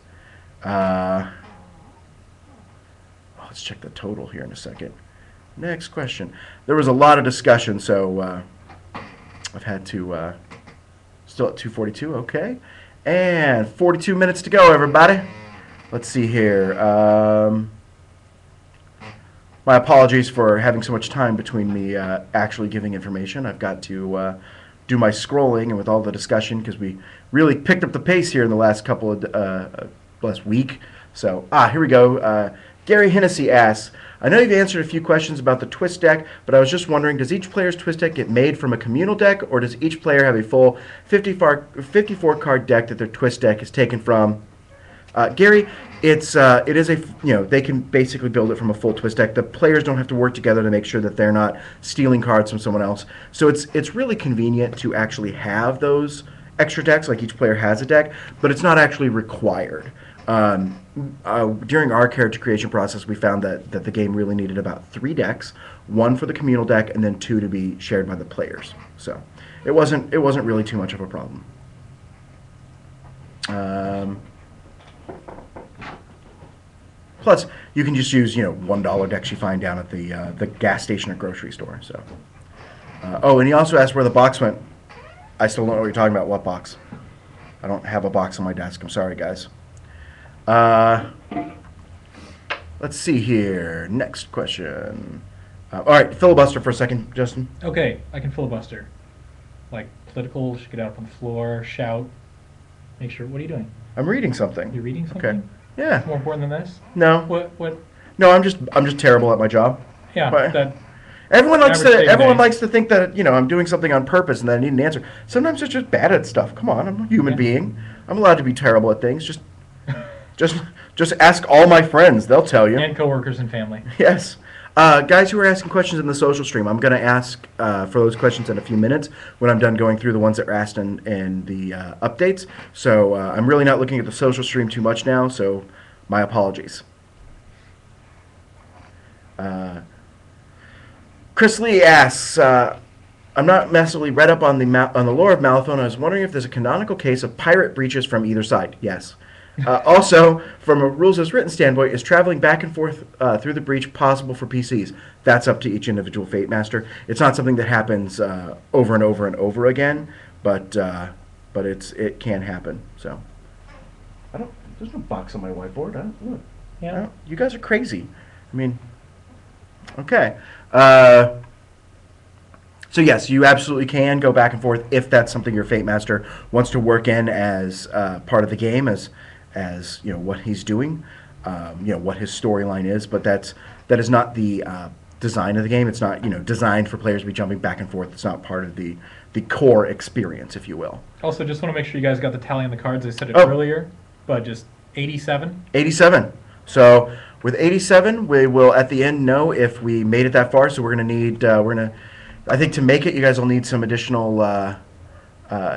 Let's check the total here in a second. Next question. There was a lot of discussion, so I've had to... still at 2:42, okay. And 42 minutes to go, everybody. Let's see here. My apologies for having so much time between me actually giving information. I've got to do my scrolling, and with all the discussion, because we really picked up the pace here in the last couple of last week. So, here we go. Gary Hennessy asks, I know you've answered a few questions about the twist deck, but I was just wondering, does each player's twist deck get made from a communal deck, or does each player have a full 54 card deck that their twist deck is taken from? Gary, it is a, they can basically build it from a full twist deck. The players don't have to work together to make sure that they're not stealing cards from someone else. So it's really convenient to actually have those extra decks, like each player has a deck, but it's not actually required. During our character creation process, we found that the game really needed about 3 decks, 1 for the communal deck, and then 2 to be shared by the players. So it wasn't really too much of a problem. Plus, you can just use $1 decks you find down at the gas station or grocery store. So, and he also asked where the box went. I still don't know what you're talking about. What box? I don't have a box on my desk. I'm sorry, guys. Let's see here. Next question. All right, filibuster for a second, Justin. Okay, I can filibuster. Like political, should get out on the floor, shout, make sure. What are you doing? I'm reading something. You're reading something? Okay. Yeah. More important than this? No. What? No, I'm just terrible at my job. Yeah. But everyone likes to think that I'm doing something on purpose and that I need an answer. Sometimes I'm just bad at stuff. Come on, I'm a human being. I'm allowed to be terrible at things. Just ask all my friends; they'll tell you. And coworkers and family. Yes. Guys who are asking questions in the social stream, I'm going to ask for those questions in a few minutes when I'm done going through the ones that were asked in the updates. So I'm really not looking at the social stream too much now, so my apologies. Chris Lee asks, I'm not massively read up on the lore of Malifaux, and I was wondering if there's a canonical case of pirate breaches from either side. Yes. Also, from a rules as written standpoint, is traveling back and forth through the breach possible for PCs? That's up to each individual Fate Master. It's not something that happens over and over and over again, but it can happen. So, there's no box on my whiteboard. Look. Yeah. You guys are crazy. I mean, okay. So yes, you absolutely can go back and forth if that's something your Fate Master wants to work in as part of the game, as what he's doing, what his storyline is. But that is not the design of the game. It's not designed for players to be jumping back and forth. It's not part of the core experience, if you will. Also, just want to make sure you guys got the tally on the cards. I said it earlier, but just 87. 87. So with 87, we will at the end know if we made it that far. So we're going to need I think to make it, you guys will need some additional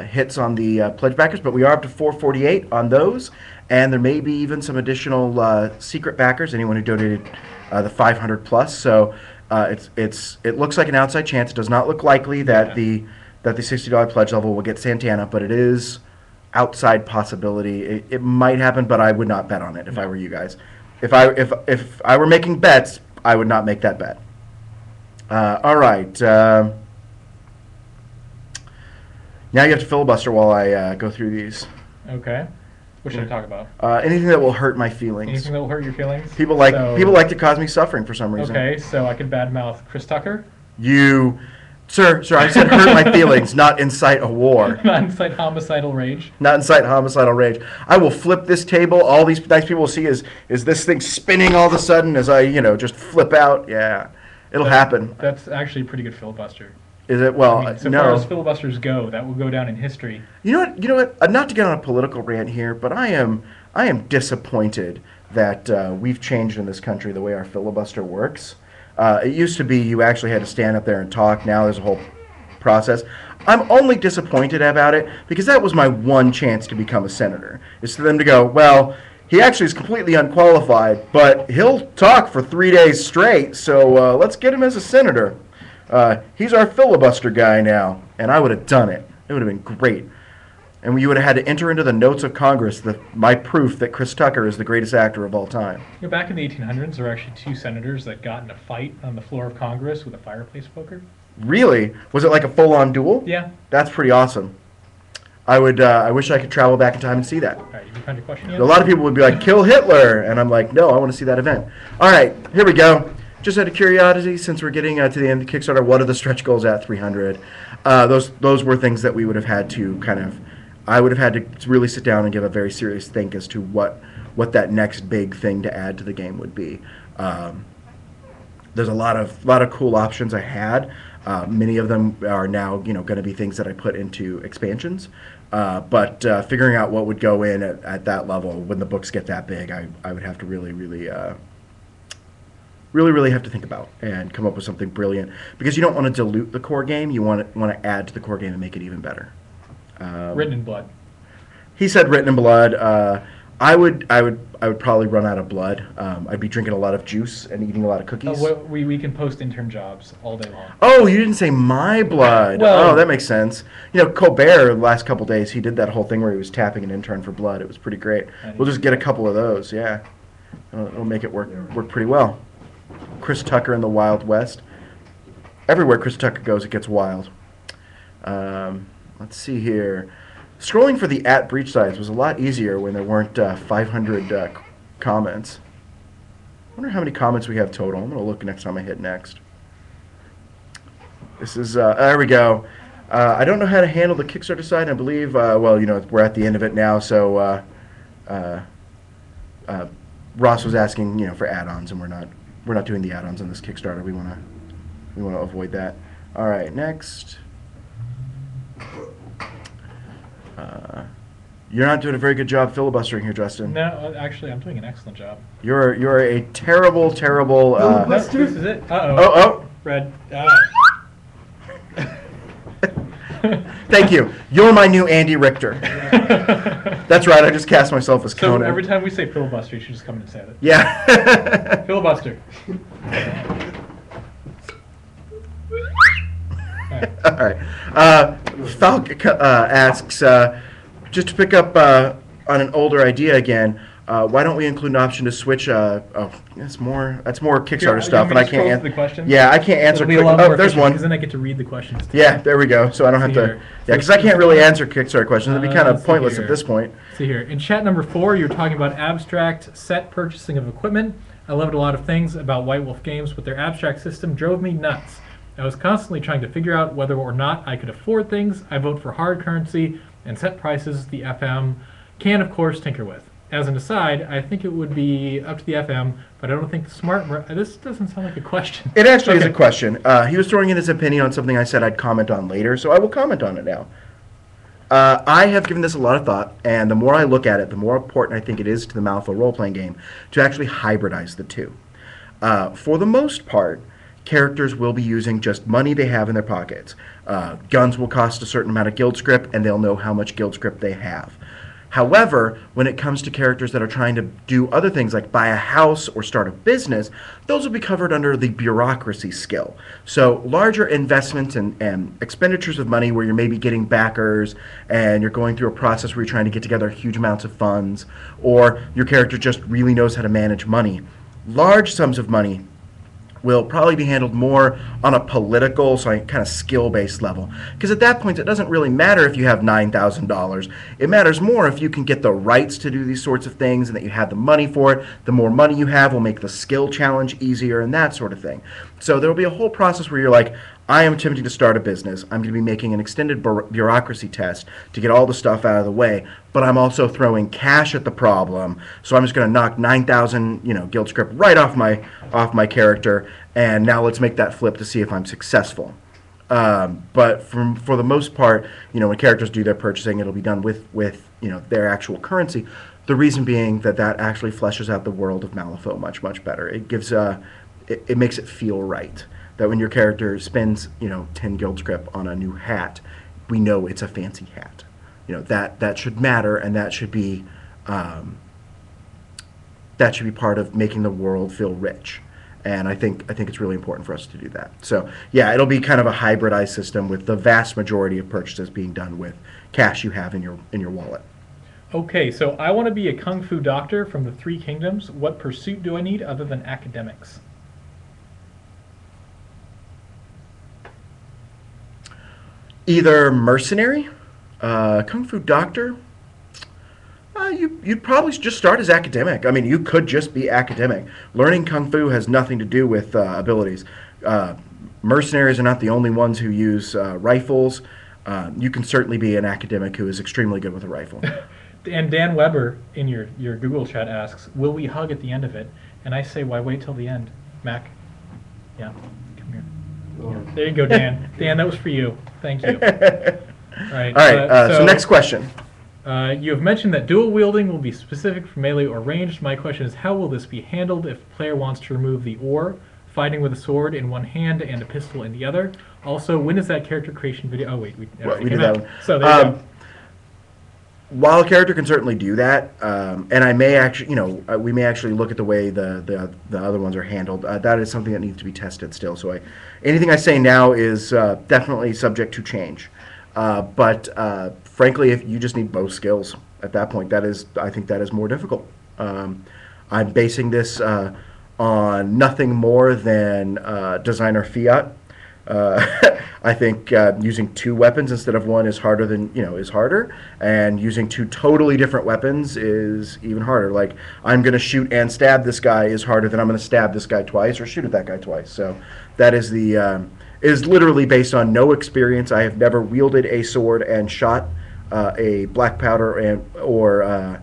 hits on the pledge backers, but we are up to 448 on those, and there may be even some additional secret backers. Anyone who donated the 500 plus. So it looks like an outside chance. It does not look likely that the $60 pledge level will get Santana, but it is outside possibility. It might happen, but I would not bet on it if I were you guys. If I were making bets, I would not make that bet. All right. Now you have to filibuster while I go through these. Okay. What should I talk about? Anything that will hurt my feelings. Anything that will hurt your feelings? People like to cause me suffering for some reason. Okay, so I could badmouth Chris Tucker? Sir, I said hurt my feelings, not incite a war. Not incite homicidal rage. Not incite homicidal rage. I will flip this table. All these nice people will see is this thing spinning all of a sudden as I just flip out. Yeah, it'll happen. That's actually a pretty good filibuster. Is it? Well, I mean, so no. far as filibusters go, that will go down in history. You know what? Not to get on a political rant here, but I am disappointed that we've changed in this country the way our filibuster works. It used to be you actually had to stand up there and talk. Now there's a whole process. I'm only disappointed about it because that was my one chance to become a senator. Is for them to go, well, he actually is completely unqualified, but he'll talk for 3 days straight, so let's get him as a senator. He's our filibuster guy now, and I would have done it. It would have been great. And you would have had to enter into the notes of Congress my proof that Chris Tucker is the greatest actor of all time. Back in the 1800s, there were actually 2 senators that got in a fight on the floor of Congress with a fireplace poker. Really? Was it like a full-on duel? Yeah. That's pretty awesome. I wish I could travel back in time and see that. All right, you found your question yet? A lot of people would be like, kill Hitler! And I'm like, no, I want to see that event. All right, here we go. Just out of curiosity, since we're getting to the end of the Kickstarter, what are the stretch goals at 300? Those were things that we would have had to I would have had to really sit down and give a very serious think as to what that next big thing to add to the game would be. There's a lot of cool options I had. Many of them are now going to be things that I put into expansions. But figuring out what would go in at that level when the books get that big, I would have to really have to think about and come up with something brilliant, because you don't want to dilute the core game. You want to add to the core game and make it even better. Written in blood. He said written in blood. I would probably run out of blood. I'd be drinking a lot of juice and eating a lot of cookies. We can post intern jobs all day long. Oh, you didn't say my blood. Well, that makes sense. Colbert, the last couple days, he did that whole thing where he was tapping an intern for blood. It was pretty great. We'll just get a couple of those. Yeah, it'll make it work pretty well. Chris Tucker in the Wild West. Everywhere Chris Tucker goes, it gets wild. Let's see here. Scrolling for the @breach size was a lot easier when there weren't 500 comments. I wonder how many comments we have total. I'm going to look next time I hit next. This is, there we go. I don't know how to handle the Kickstarter side. I believe, we're at the end of it now, so Ross was asking, for add-ons, and we're not doing the add-ons on this Kickstarter. We want to avoid that. All right, next. You're not doing a very good job filibustering here, Justin. No, actually, I'm doing an excellent job. You're a terrible, terrible. No, this is it. Uh-oh. Oh. Red. Thank you. You're my new Andy Richter. That's right. I just cast myself as So Conan. every time we say filibuster, you should just come in and say it. Yeah. Filibuster. All right. Falk asks, just to pick up on an older idea again. Why don't we include an option to switch? That's more Kickstarter stuff, and I can't answer the questions. Yeah, I can't answer. It'll be a lot more there's one. because then I get to read the questions. Too. Yeah, there we go. So I don't have to. Here. Yeah, because I can't really answer Kickstarter questions. It'd be kind of let's see pointless here. at this point. See here. In chat number 4, you were talking about abstract set purchasing of equipment. I loved a lot of things about White Wolf Games, but their abstract system drove me nuts. I was constantly trying to figure out whether or not I could afford things. I vote for hard currency and set prices the FM can, of course, tinker with. As an aside, I think it would be up to the FM, but I don't think the smart... This doesn't sound like a question. It actually is a question. He was throwing in his opinion on something I said I'd comment on later, so I will comment on it now. I have given this a lot of thought, and the more I look at it, the more important I think it is to the Malifaux role-playing game to actually hybridize the two. For the most part, characters will be using just money they have in their pockets. Guns will cost a certain amount of guild script, and they'll know how much guild script they have. However, when it comes to characters that are trying to do other things like buy a house or start a business, those will be covered under the bureaucracy skill. So larger investments and expenditures of money where you're maybe getting backers and you're going through a process where you're trying to get together huge amounts of funds, or your character just really knows how to manage money. Large sums of money will probably be handled more on a political, so kind of skill-based level. Because at that point, it doesn't really matter if you have $9,000. It matters more if you can get the rights to do these sorts of things and that you have the money for it. The more money you have will make the skill challenge easier and that sort of thing. So there will be a whole process where you're like, I am attempting to start a business. I'm going to be making an extended bureaucracy test to get all the stuff out of the way, but I'm also throwing cash at the problem. So I'm just going to knock 9,000, guild script right off my character, and now let's make that flip to see if I'm successful. But for the most part, when characters do their purchasing, it'll be done with their actual currency. The reason being that actually fleshes out the world of Malifaux much, much better. It gives it makes it feel right. That when your character spends 10 guild script on a new hat, we know it's a fancy hat. That should matter, and that should be part of making the world feel rich. And I think it's really important for us to do that. So yeah, it'll be kind of a hybridized system with the vast majority of purchases being done with cash you have in your wallet. Okay, so I want to be a kung fu doctor from the Three Kingdoms. What pursuit do I need other than academics? Either mercenary, kung fu doctor. You'd probably just start as academic. I mean, you could just be academic. Learning kung fu has nothing to do with abilities. Mercenaries are not the only ones who use rifles. You can certainly be an academic who is extremely good with a rifle. And Dan Weber in your Google chat asks, will we hug at the end of it? And I say, why wait till the end? Mac? Yeah, come here. Yeah. There you go, Dan. Dan, that was for you. Thank you. All right, so next question. You have mentioned that dual wielding will be specific for melee or ranged. My question is, how will this be handled if the player wants to remove the or, fighting with a sword in one hand and a pistol in the other? Also, when is that character creation video? Oh wait, we did that one. So there you go. While a character can certainly do that, and I may actually, we may actually look at the way the other ones are handled. That is something that needs to be tested still. So anything I say now is definitely subject to change. But frankly, if you just need both skills at that point, I think that is more difficult. I'm basing this on nothing more than designer fiat. I think using two weapons instead of one is harder is harder, and using two totally different weapons is even harder. Like, I'm going to shoot and stab this guy is harder than I'm going to stab this guy twice or shoot at that guy twice. So that is is literally based on no experience. I have never wielded a sword and shot a black powder or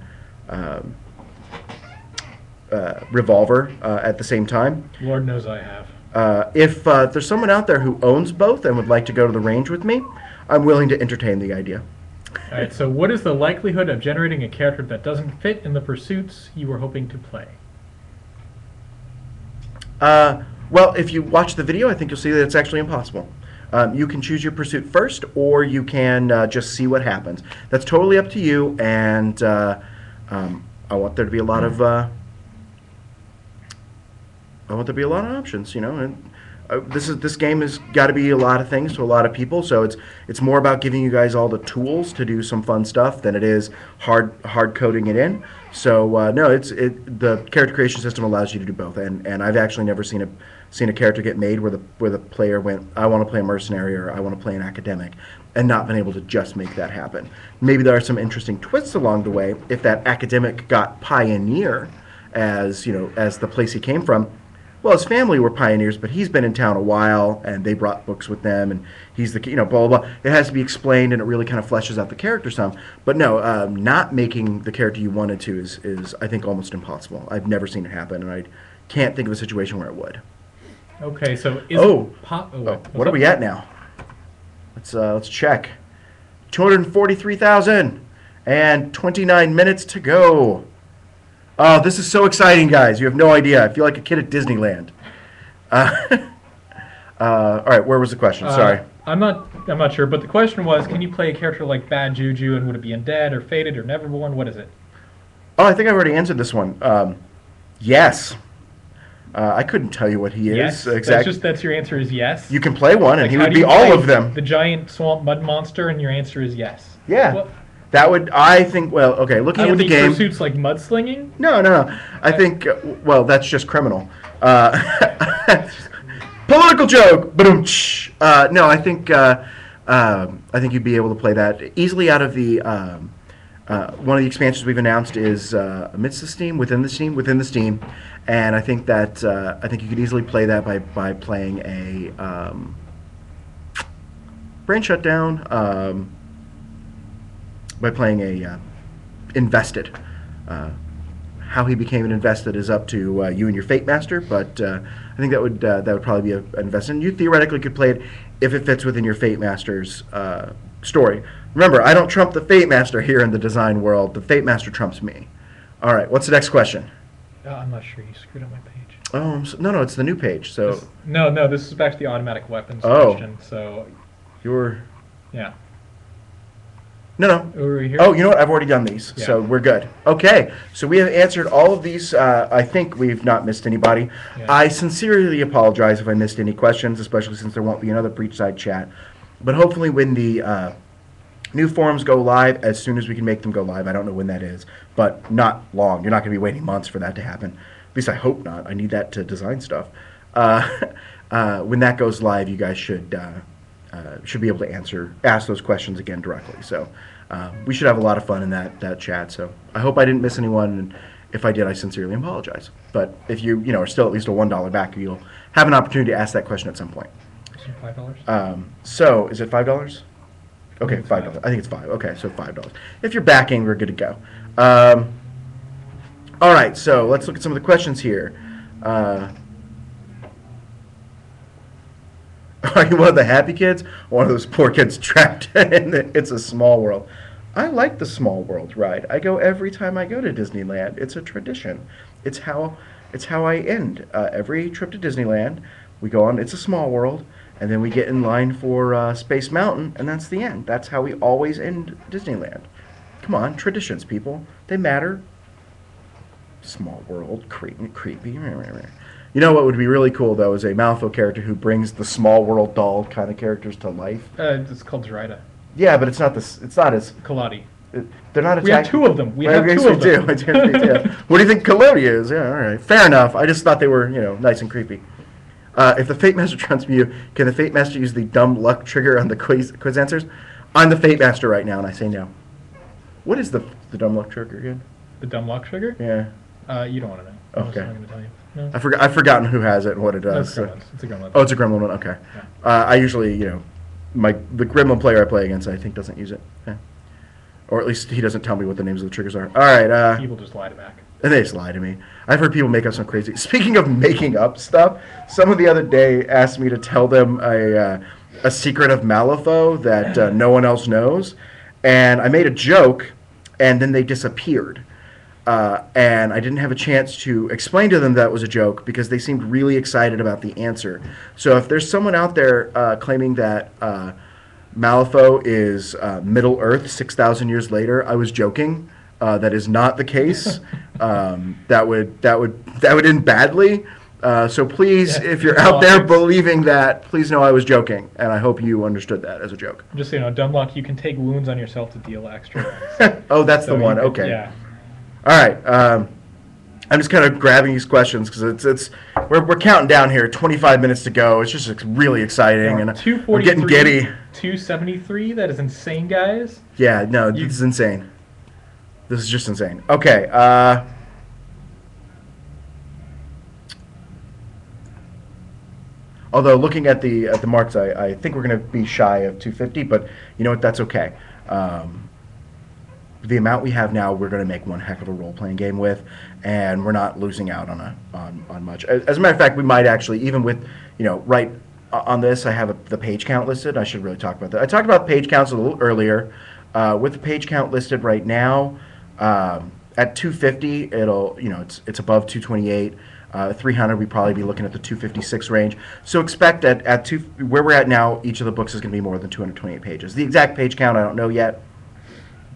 revolver at the same time. Lord knows I have. If there's someone out there who owns both and would like to go to the range with me, I'm willing to entertain the idea. All right. So, what is the likelihood of generating a character that doesn't fit in the pursuits you were hoping to play? Well, if you watch the video, I think you'll see that it's actually impossible. You can choose your pursuit first, or you can just see what happens. That's totally up to you, and I want there to be a lot of options, you know. And this game has got to be a lot of things to a lot of people. So it's more about giving you guys all the tools to do some fun stuff than it is hard coding it in. So no, the character creation system allows you to do both, and I've actually never seen a character get made where the player went, I want to play a mercenary or I want to play an academic, and not been able to just make that happen. Maybe there are some interesting twists along the way if that academic got pioneer as the place he came from. Well, his family were pioneers, but he's been in town a while, and they brought books with them, and he's the blah blah blah. It has to be explained, and it really kind of fleshes out the character some. But no, not making the character you wanted to is I think almost impossible. I've never seen it happen, and I can't think of a situation where it would. Okay, so what are we at now? Let's check. 243,000 and 29 minutes to go. Oh, this is so exciting, guys! You have no idea. I feel like a kid at Disneyland. All right, where was the question? Sorry. I'm not sure, but the question was, can you play a character like Bad Juju, and would it be undead or fated or neverborn? What is it? Oh, I think I've already answered this one. Yes. I couldn't tell you what he is. Yes, exactly. That's your answer is yes. You can play one, and like, he would be all of them. The giant swamp mud monster, and your answer is yes. Yeah. Well, that would, I think, well, okay, looking at the game. Pursuits like mudslinging? No. I think, well, that's just criminal. Political joke! No, I think you'd be able to play that easily out of the, one of the expansions we've announced is amidst the Steam, within the Steam, and I think that, I think you could easily play that by playing a, Brain Shutdown, by playing a Invested. How he became an Invested is up to you and your Fate Master, but I think that would probably be an Invested. And you theoretically could play it if it fits within your Fate Master's story. Remember, I don't trump the Fate Master here in the design world. The Fate Master trumps me. All right, what's the next question? I'm not sure. You screwed up my page. Oh, no, it's the new page. So this is back to the automatic weapons question. So yeah. No. Over here? Oh, you know what? I've already done these, Yeah. so we're good. Okay, so we have answered all of these. I think we've not missed anybody. Yeah. I sincerely apologize if I missed any questions, especially since there won't be another Breachside chat. But hopefully when the new forums go live, as soon as we can make them go live, I don't know when that is, but not long. You're not going to be waiting months for that to happen. At least I hope not. I need that to design stuff. When that goes live, you guys should be able to ask those questions again directly. So we should have a lot of fun in that chat. So I hope I didn't miss anyone, and if I did, I sincerely apologize. But if you are still at least a $1 back, you'll have an opportunity to ask that question at some point. Is it $5? So is it $5? Okay, $5. I think it's $5. Okay, so $5. If you're backing, we're good to go. All right, so let's look at some of the questions here. Are you one of the happy kids, or one of those poor kids trapped in It's a Small World? I like the Small World ride. I go every time I go to Disneyland. It's a tradition. It's how I end every trip to Disneyland. We go on It's a Small World, and then we get in line for Space Mountain, and that's the end. That's how we always end Disneyland. Come on, traditions, people. They matter. Small World, creepy. You know what would be really cool, though, is a Malifaux character who brings the Small World doll kind of characters to life. It's called Zoraida. Yeah, but it's not as... Kaladi. They're not attacking... We have two of them. We have two of them. What do you think Kalodi is? Yeah, all right. Fair enough. I just thought they were, nice and creepy. If the Fate Master trumps you, can the Fate Master use the dumb luck trigger on the quiz answers? I'm the Fate Master right now, and I say no. What is the dumb luck trigger again? The dumb luck trigger? Yeah. You don't want to know. Okay. I'm going to tell you. No. I've forgotten who has it and what it does. No, it's a gremlin. Oh, it's a gremlin one. Okay. Yeah. I usually, the gremlin player I play against, I think doesn't use it. Yeah. Or at least he doesn't tell me what the names of the triggers are. All right. People just lie to back. And they just lie to me. I've heard people make up some crazy... Speaking of making up stuff, someone the other day asked me to tell them a secret of Malifaux that no one else knows. and I made a joke, and then they disappeared. And I didn't have a chance to explain to them that was a joke because they seemed really excited about the answer. So if there's someone out there claiming that Malifaux is Middle Earth 6,000 years later, I was joking. That is not the case. That would end badly. So please, if you're out there believing that, please know I was joking, and I hope you understood that as a joke. Just so you know, Dunlock, you can take wounds on yourself to deal extra. Oh, that's So the one. you could- Okay. Yeah. All right. I'm just kind of grabbing these questions because we're counting down here. 25 minutes to go. It's just really exciting, and I'm getting 243, giddy. 273. That is insane, guys. Yeah. No, this is insane. This is just insane. Okay. Although looking at the marks, I think we're going to be shy of 250, but you know what? That's okay. The amount we have now, we're going to make one heck of a role-playing game with, and we're not losing out on much. As a matter of fact, we might actually, even with, right on this, I have the page count listed. I should really talk about that. I talked about page counts a little earlier. With the page count listed right now, at 250, it's above 228. 300, we'd probably be looking at the 256 range. So expect that where we're at now, each of the books is going to be more than 228 pages. The exact page count, I don't know yet.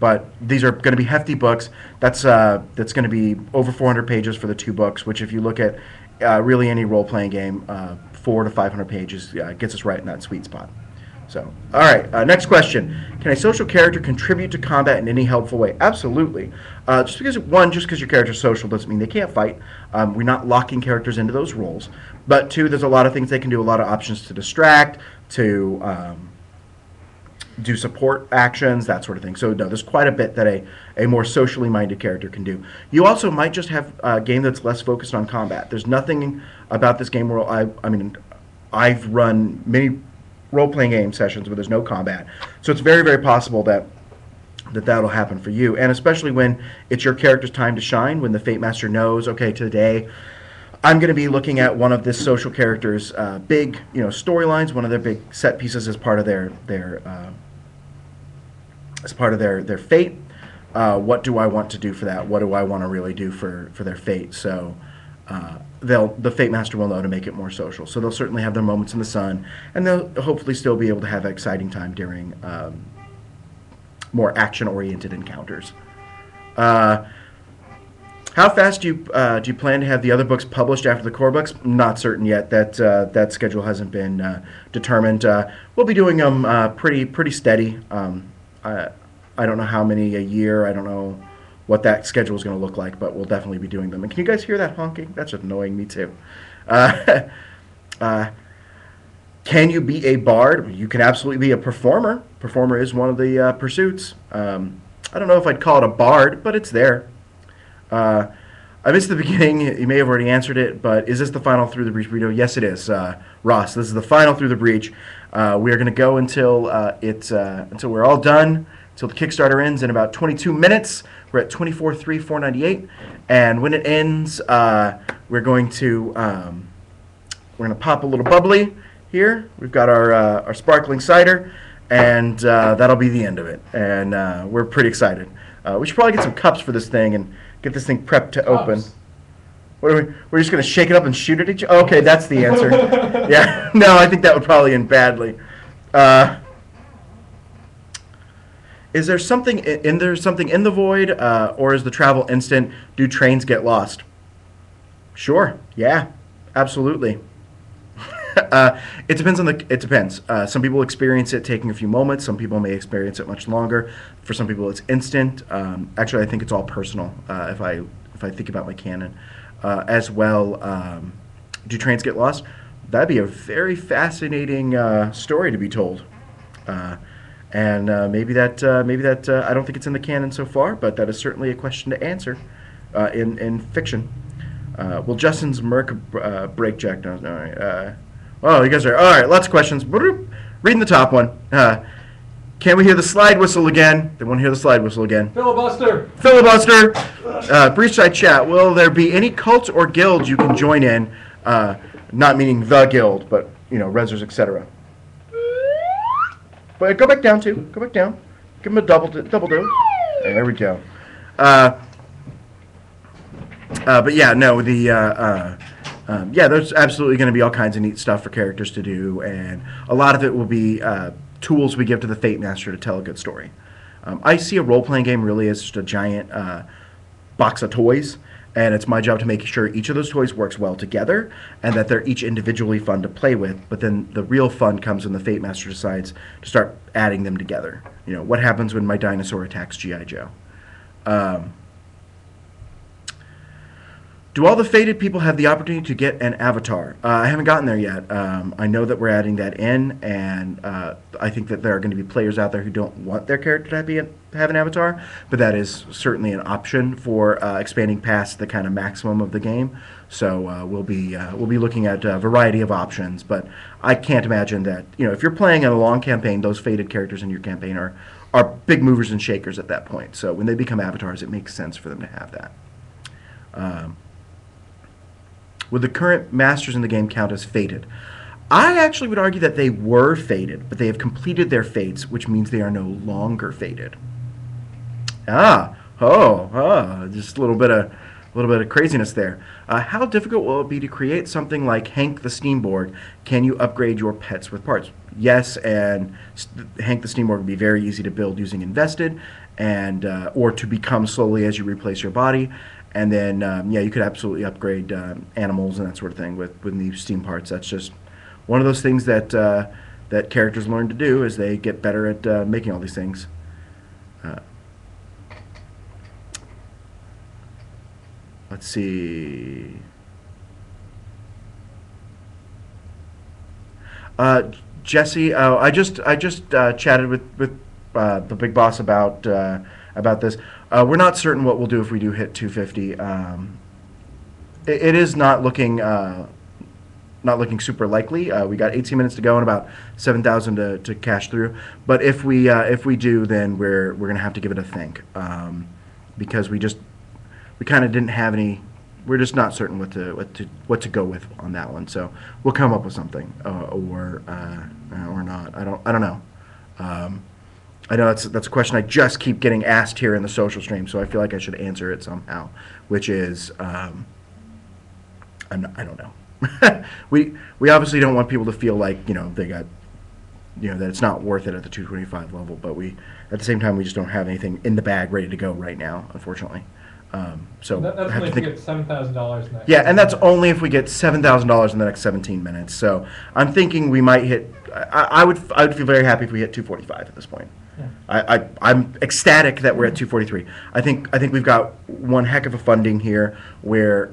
But these are going to be hefty books. That's going to be over 400 pages for the 2 books, which if you look at really any role-playing game, 400 to 500 pages gets us right in that sweet spot. So, all right, next question. Can a social character contribute to combat in any helpful way? Absolutely. Just because your character's social doesn't mean they can't fight. We're not locking characters into those roles. But 2, there's a lot of things they can do, a lot of options to distract, to do support actions, that sort of thing. So no, there's quite a bit that a more socially minded character can do. You also might just have a game that's less focused on combat. There's nothing about this game where I've run many role-playing game sessions where there's no combat. So it's very, very possible that'll happen for you. And especially when it's your character's time to shine, when the Fate Master knows, okay, today I'm going to be looking at one of this social character's big, storylines, one of their big set pieces as part of their fate. What do I want to do for that? What do I want to really do for their fate? So the Fate Master will know to make it more social. So they'll certainly have their moments in the sun, and they'll hopefully still be able to have an exciting time during more action-oriented encounters. How fast do you plan to have the other books published after the core books? Not certain yet. That schedule hasn't been determined. We'll be doing them pretty steady. I don't know how many a year. I don't know what that schedule is going to look like, but we'll definitely be doing them. And can you guys hear that honking? That's just annoying me too. Can you be a bard? You can absolutely be a performer. Performer is one of the pursuits. I don't know if I'd call it a bard, but it's there. I missed the beginning. You may have already answered it, but is this the final Through the Breach burrito? Yes, it is. Ross, this is the final Through the Breach. We are going to go until we're all done, until the Kickstarter ends in about 22 minutes. We're at 24,498, and when it ends, we're going to pop a little bubbly here. We've got our sparkling cider, and that'll be the end of it. And we're pretty excited. We should probably get some cups for this thing and get this thing prepped to open. What are we're just going to shake it up and shoot at each other? Okay, that's the answer. Yeah, no, I think that would probably end badly. Is there something in the void, or is the travel instant? Do trains get lost? Sure. Yeah, absolutely. It depends. Some people experience it taking a few moments. Some people may experience it much longer. For some people, it's instant. Actually, I think it's all personal. If I think about my canon, as well, do trains get lost? That'd be a very fascinating story to be told. And maybe that I don't think it's in the canon so far, but that is certainly a question to answer in fiction. Will Justin's Merc break Jack? No, all right. Oh, you guys are all right. Lots of questions. Reading the top one. Can we hear the slide whistle again? They want to hear the slide whistle again. Filibuster. Filibuster. Breachside chat. Will there be any cults or guilds you can join in? Not meaning the guild, but Rezzers, etc. But go back down too. Go back down. Give him a double dose. There we go. But yeah, no, yeah, there's absolutely going to be all kinds of neat stuff for characters to do, and a lot of it will be tools we give to the Fate Master to tell a good story. I see a role-playing game really as just a giant box of toys, and it's my job to make sure each of those toys works well together, and that they're each individually fun to play with, but then the real fun comes when the Fate Master decides to start adding them together. You know, what happens when my dinosaur attacks G.I. Joe? Do all the Fated people have the opportunity to get an avatar? I haven't gotten there yet. I know that we're adding that in, and I think that there are going to be players out there who don't want their character to have an avatar, but that is certainly an option for expanding past the kind of maximum of the game. So we'll be looking at a variety of options, but I can't imagine that, you know, if you're playing in a long campaign, those Fated characters in your campaign are big movers and shakers at that point. So when they become avatars, it makes sense for them to have that. Would the current masters in the game count as fated? I actually would argue that they were fated, but they have completed their fates, which means they are no longer fated. Just a little bit of craziness there. How difficult will it be to create something like Hank the Steamboard? Can you upgrade your pets with parts? Yes, and Hank the Steamboard would be very easy to build using invested, and or to become slowly as you replace your body. And then, yeah, you could absolutely upgrade animals and that sort of thing with the steam parts. That's just one of those things that that characters learn to do as they get better at making all these things. Let's see. Jesse, I just chatted with the big boss about this. We're not certain what we'll do if we do hit 250. It is not looking super likely. We got 18 minutes to go and about 7,000 to cash through. But if we do, then we're gonna have to give it a think, because we kind of didn't have any. We're just not certain what to go with on that one. So we'll come up with something, or not. I don't know. I know that's a question I just keep getting asked here in the social stream, so I feel like I should answer it somehow, which is I don't know. we obviously don't want people to feel like, you know, they got, you know, that it's not worth it at the 225 level, but at the same time we just don't have anything in the bag ready to go right now, unfortunately. So that's only if we get $7,000 in that. Yeah, and that's only if we get $7,000 in the next 17 minutes. So I'm thinking we might hit. I would feel very happy if we hit 245 at this point. Yeah. I'm ecstatic that we're at 243. I think we've got one heck of a funding here where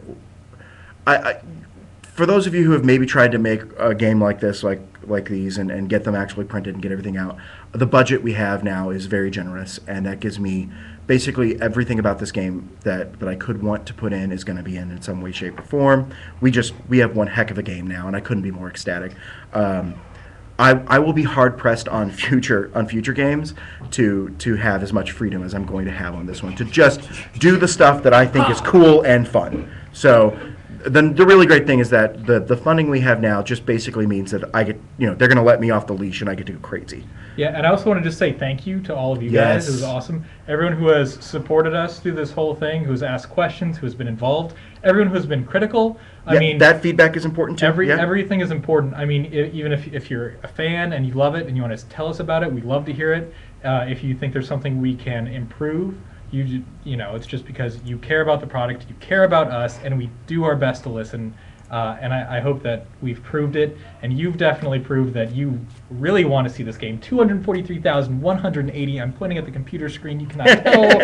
for those of you who have maybe tried to make a game like this, like these, and get them actually printed and get everything out, the budget we have now is very generous, and that gives me basically everything about this game that I could want to put in is going to be in some way, shape, or form. We have one heck of a game now, and I couldn't be more ecstatic. I will be hard pressed on future games to have as much freedom as I'm going to have on this one, to just do the stuff that I think is cool and fun. So the really great thing is that the funding we have now just basically means that I get, you know, they're going to let me off the leash and I get to go crazy. Yeah, and I also want to just say thank you to all of you guys. It was awesome. Everyone who has supported us through this whole thing, who has asked questions, who has been involved, everyone who has been critical. I mean, that feedback is important too. Everything is important. I mean, even if you're a fan and you love it and you want to tell us about it, we'd love to hear it. If you think there's something we can improve, you know, it's just because you care about the product, you care about us, and we do our best to listen. And I hope that we've proved it, and you've definitely proved that you really want to see this game. 243,180. I'm pointing at the computer screen. You cannot tell,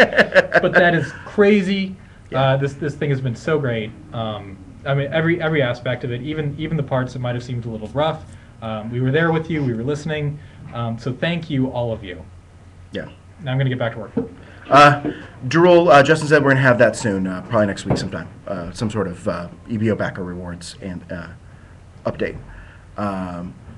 but that is crazy. Yeah. This thing has been so great. I mean, every aspect of it, even the parts that might have seemed a little rough. We were there with you. We were listening. So thank you, all of you. Yeah. Now I'm going to get back to work. Drool, Justin said we're going to have that soon, probably next week sometime. Some sort of EBO backer rewards and update.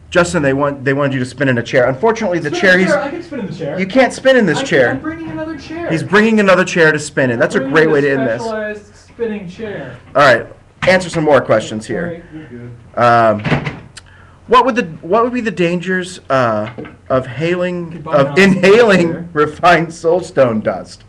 Justin, they wanted you to spin in a chair. Unfortunately, the chair. I can spin in the chair. You can't spin in this chair. I'm bringing another chair. He's bringing another chair to spin in. That's a great way to end this. Specialized spinning chair. All right, answer some more questions here. You're good. What would be the dangers of Goodbye, inhaling refined soulstone dust?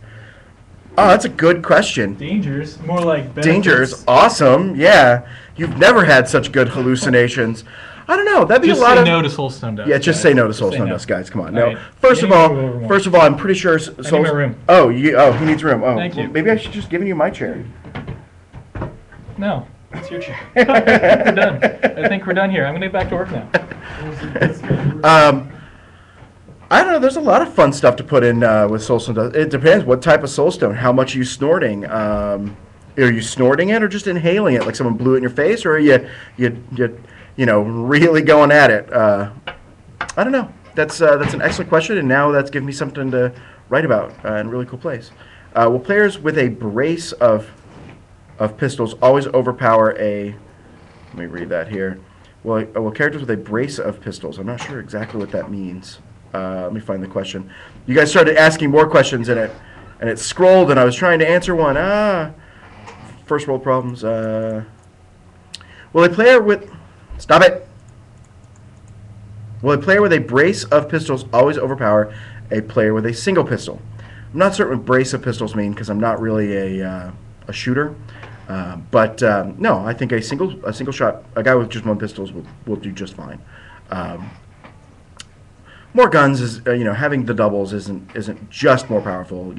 Oh, that's a good question. Dangers, more like benefits. Dangers, awesome. Yeah, you've never had such good hallucinations. I don't know. That'd be Just a lot say of. no to soulstone dust. Yeah, just guys. say no to Just say soulstone no. dust, guys. Come on. All No. right. First Give of me all, a little more. first of all, I'm pretty sure. I need my room. Oh, he needs room. Oh, Thank you. Maybe I should just give you my chair. No, it's your chair. We're done. I think we're done here. I'm going to get back to work now. I don't know. There's a lot of fun stuff to put in with soulstone dust. It depends what type of soulstone. How much are you snorting? Are you snorting it or just inhaling it, like someone blew it in your face, or are you know, really going at it? I don't know. That's an excellent question, and now that's given me something to write about in a really cool place. Will players with a brace of pistols always overpower a? Let me read that here. Will characters with a brace of pistols? I'm not sure exactly what that means. Let me find the question. You guys started asking more questions in it, and it scrolled, and I was trying to answer one. First world problems. Will a player with... Stop it! Will a player with a brace of pistols always overpower a player with a single pistol? I'm not certain what brace of pistols mean, because I'm not really a shooter. But no, I think a single shot, a guy with just one pistol will do just fine. More guns is having the doubles isn't just more powerful.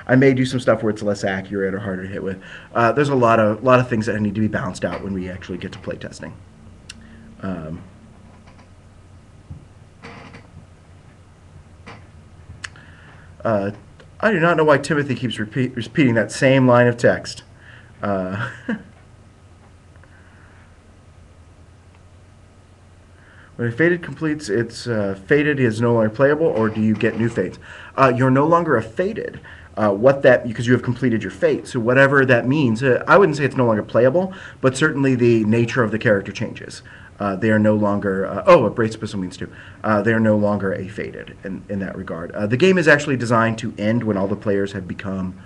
I may do some stuff where it's less accurate or harder to hit with. There's a lot of things that need to be balanced out when we actually get to play testing. I do not know why Timothy keeps repeating that same line of text. When a fated completes its fated is no longer playable, or do you get new fates? You're no longer a fated. Because you have completed your fate. So whatever that means, I wouldn't say it's no longer playable, but certainly the nature of the character changes. They are no longer. A brace pistol means too. They are no longer a fated in that regard. The game is actually designed to end when all the players have become.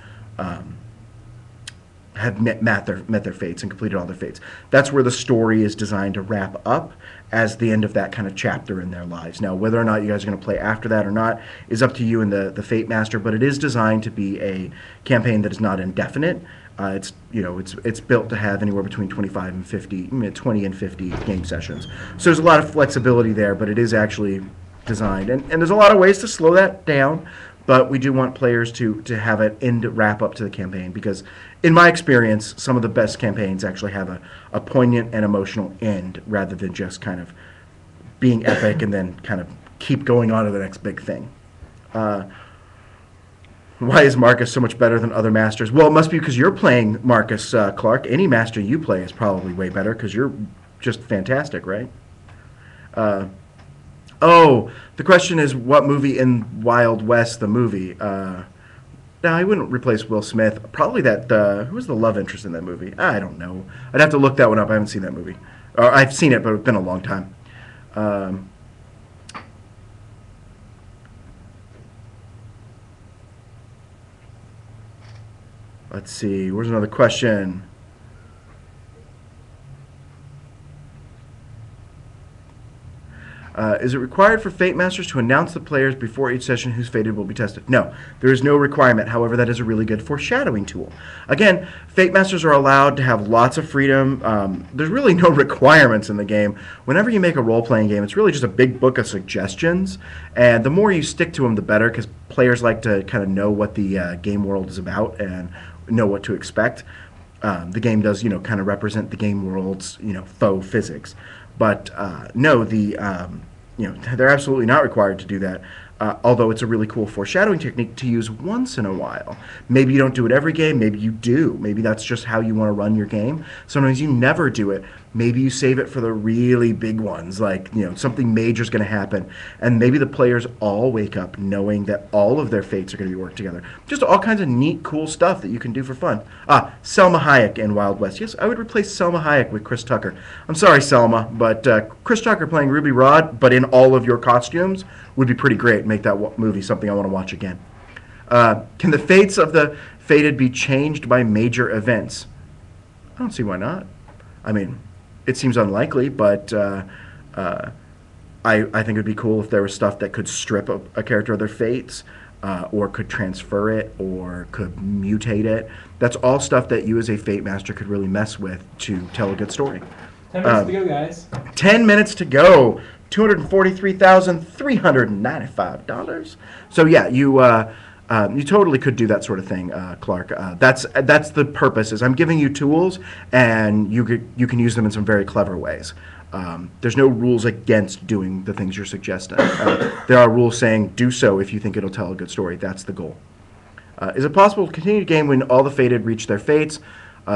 Have met their fates and completed all their fates. That's where the story is designed to wrap up as the end of that kind of chapter in their lives. Now, whether or not you guys are going to play after that or not is up to you and the Fate Master, but it is designed to be a campaign that is not indefinite. It's built to have anywhere between 25 and 50, 20 and 50 game sessions. So there's a lot of flexibility there, but it is actually designed. And there's a lot of ways to slow that down. But we do want players to have an end wrap up to the campaign, because in my experience, some of the best campaigns actually have a poignant and emotional end rather than just kind of being epic and then kind of keep going on to the next big thing. Why is Marcus so much better than other masters? Well, it must be because you're playing Marcus Clark. Any master you play is probably way better because you're just fantastic, right? The question is, what movie in Wild West, the movie? No, I wouldn't replace Will Smith. Probably that, who was the love interest in that movie? I don't know. I'd have to look that one up. I haven't seen that movie. Or I've seen it, but it's been a long time. Let's see. Where's another question? Is it required for Fate Masters to announce the players before each session whose fated will be tested? No, there is no requirement. However, that is a really good foreshadowing tool. Again, Fate Masters are allowed to have lots of freedom. There's really no requirements in the game. Whenever you make a role-playing game, it's really just a big book of suggestions, and the more you stick to them, the better, because players like to kind of know what the game world is about and know what to expect. The game does, kind of represent the game world's, faux physics. But no, they're absolutely not required to do that. Although it's a really cool foreshadowing technique to use once in a while. Maybe you don't do it every game. Maybe you do. Maybe that's just how you want to run your game. Sometimes you never do it. Maybe you save it for the really big ones, like something major is going to happen, and maybe the players all wake up knowing that all of their fates are going to be worked together. Just all kinds of neat, cool stuff that you can do for fun. Selma Hayek in Wild West. Yes, I would replace Selma Hayek with Chris Tucker. I'm sorry, Selma, but Chris Tucker playing Ruby Rod, but in all of your costumes, would be pretty great. Make that movie something I want to watch again. Can the fates of the fated be changed by major events? I don't see why not. I mean, it seems unlikely, but I think it would be cool if there was stuff that could strip a character of their fates, or could transfer it, or could mutate it. That's all stuff that you as a Fate Master could really mess with to tell a good story. 10 minutes to go, guys. 10 minutes to go. $243,395. So yeah, you totally could do that sort of thing, Clark. That's the purpose. Is I'm giving you tools, and you can use them in some very clever ways. There's no rules against doing the things you're suggesting. There are rules saying do so if you think it'll tell a good story. That's the goal. Is it possible to continue the game when all the fated reach their fates?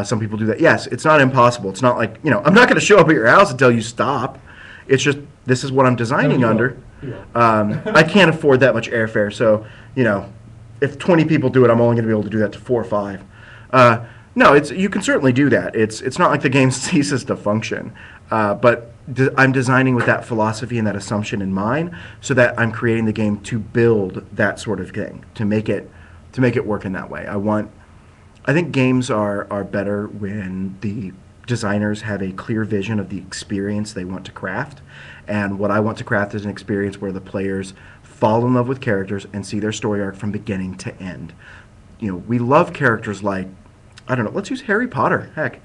Some people do that. Yes, it's not impossible. It's not like, I'm not going to show up at your house and tell you stop. It's just, this is what I'm designing under. I can't afford that much airfare, so, if 20 people do it, I'm only going to be able to do that to 4 or 5. No, you can certainly do that. It's not like the game ceases to function, but I'm designing with that philosophy and that assumption in mind, so that I'm creating the game to build that sort of thing, to make it work in that way. I think games are better when the designers have a clear vision of the experience they want to craft, and what I want to craft is an experience where the players fall in love with characters and see their story arc from beginning to end. We love characters like, I don't know, let's use Harry Potter. Heck,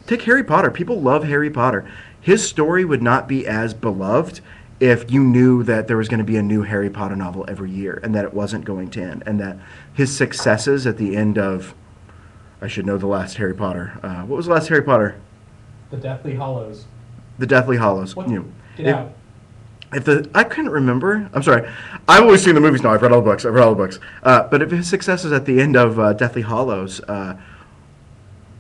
take Harry Potter. People love Harry Potter. His story would not be as beloved if you knew that there was going to be a new Harry Potter novel every year, and that it wasn't going to end, and that his successes at the end of, I should know the last Harry Potter. What was the last Harry Potter? The Deathly Hallows. The Deathly Hallows. What? Get out. I couldn't remember. I'm sorry. I've always seen the movies now. I've read all the books. But if his successes at the end of Deathly Hallows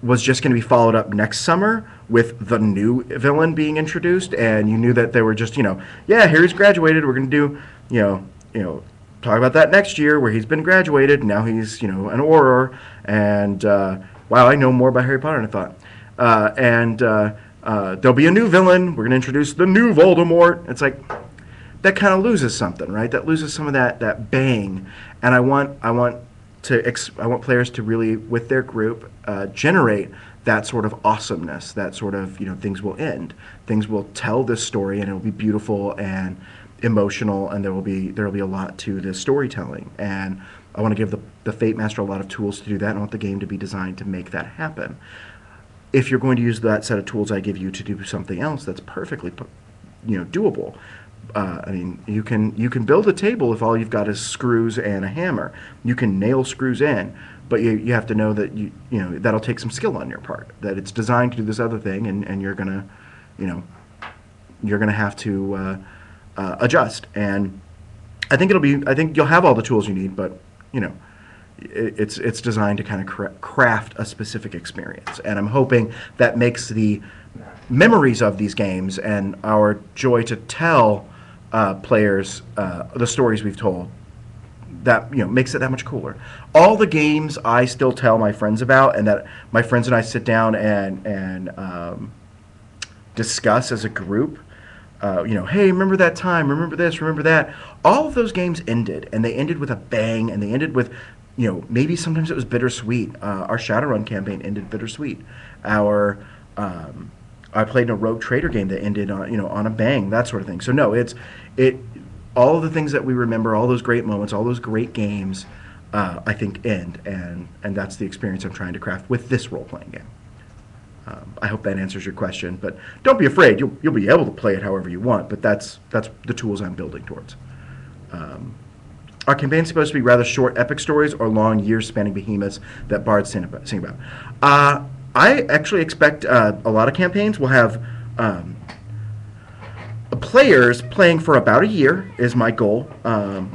was just going to be followed up next summer with the new villain being introduced, and you knew that they were just, Harry's graduated. We're going to do, talk about that next year where he's been graduated. And now he's, an Auror, and wow, I know more about Harry Potter than I thought. There'll be a new villain. We're going to introduce the new Voldemort. It's like, that kind of loses something, right? That loses some of that bang. And I want players to really, with their group, generate that sort of awesomeness, that sort of, things will end. Things will tell this story, and it'll be beautiful and emotional, and there will be a lot to the storytelling. And I want to give the Fate Master a lot of tools to do that, and I want the game to be designed to make that happen. If you're going to use that set of tools I give you to do something else, that's perfectly, doable. You can build a table if all you've got is screws and a hammer. You can nail screws in, but you have to know that that'll take some skill on your part. That it's designed to do this other thing, and you're gonna have to adjust. And I think you'll have all the tools you need, but it's designed to kind of craft a specific experience. And I'm hoping that makes the memories of these games and our joy to tell players the stories we've told, that makes it that much cooler. All the games I still tell my friends about, and that my friends and I sit down and discuss as a group. Hey, remember that time? Remember this? Remember that? All of those games ended, and they ended with a bang, and they ended with, maybe sometimes it was bittersweet. Our Shadowrun campaign ended bittersweet. I played in a Rogue Trader game that ended on a bang, that sort of thing. So no, all of the things that we remember, all those great moments, all those great games, I think end, and that's the experience I'm trying to craft with this role-playing game. I hope that answers your question, but don't be afraid. You'll be able to play it however you want, but that's the tools I'm building towards. Are campaigns supposed to be rather short epic stories or long years-spanning behemoths that bards sing about? I actually expect a lot of campaigns will have players playing for about a year is my goal.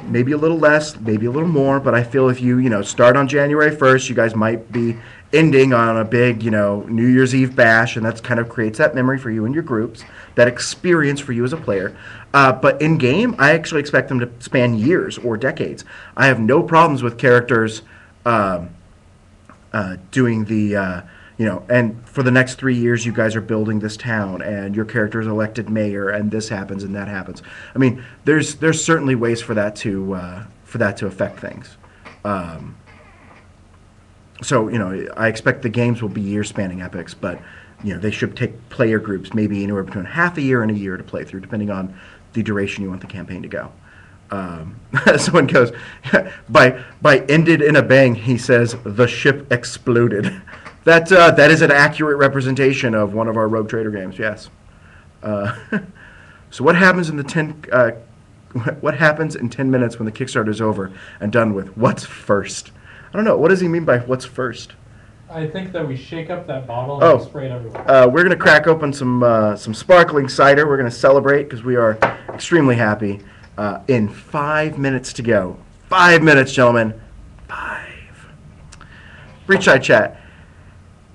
Maybe a little less, maybe a little more, but I feel if you start on January 1st, you guys might be ending on a big New Year's Eve bash, and that kind of creates that memory for you and your groups, that experience for you as a player. But in game, I actually expect them to span years or decades. I have no problems with characters doing the and for the next 3 years, you guys are building this town, and your character is elected mayor, and this happens and that happens. I mean, there's certainly ways for that to affect things. So I expect the games will be year-spanning epics, but they should take player groups maybe anywhere between half a year and a year to play through, depending on the duration you want the campaign to go. Someone goes, by ended in a bang, he says, the ship exploded. That is an accurate representation of one of our Rogue Trader games, yes. So what happens in what happens in 10 minutes when the Kickstarter is over and done with? What's first? I don't know. What does he mean by what's first? I think that we shake up that bottle and spray it everywhere. We're going to crack open some sparkling cider. We're going to celebrate because we are extremely happy. In 5 minutes to go. 5 minutes, gentlemen. 5. Breachside chat.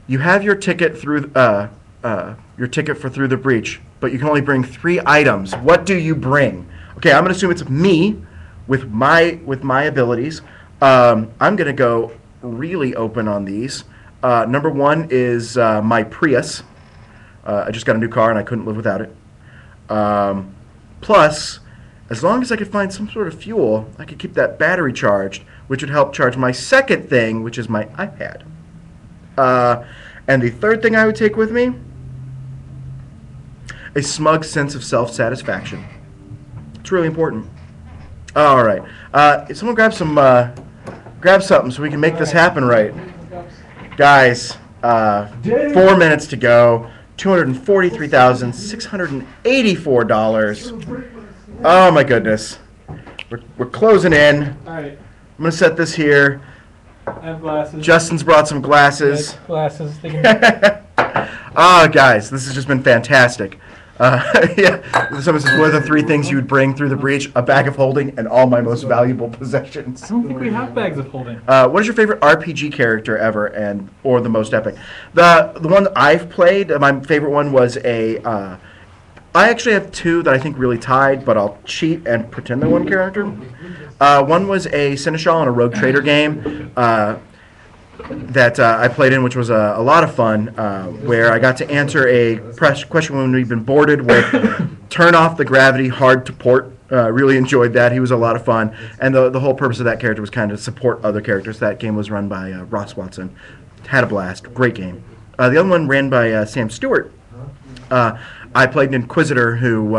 You have your ticket through for Through the Breach, but you can only bring 3 items. What do you bring? Okay, I'm going to assume it's me with my abilities. I'm going to go really open on these. Number 1 is my Prius. I just got a new car and I couldn't live without it. Plus, as long as I could find some sort of fuel, I could keep that battery charged, which would help charge my second thing, which is my iPad. And the third thing I would take with me, a smug sense of self-satisfaction. It's really important. All right. Someone grab something so we can make this happen right. Guys, 4 minutes to go. $243,684. Oh my goodness. We're closing in. All right. I'm going to set this here. I have glasses. Justin's brought some glasses. Glasses. They can... Guys, this has just been fantastic. Yeah, someone says, what are the 3 things you would bring through the breach? A bag of holding and all my most valuable possessions. I don't think we have bags of holding. What is your favorite RPG character ever, or the most epic? The one I've played, my favorite one was I actually have 2 that I think really tied, but I'll cheat and pretend they're one character. One was a Seneschal in a Rogue Trader game that I played in, which was a lot of fun, where I got to answer a question when we've been boarded with turn off the gravity, hard to port. Really enjoyed that. He was a lot of fun. And the whole purpose of that character was kind of to support other characters. That game was run by Ross Watson. Had a blast. Great game. The other one ran by Sam Stewart. I played an Inquisitor who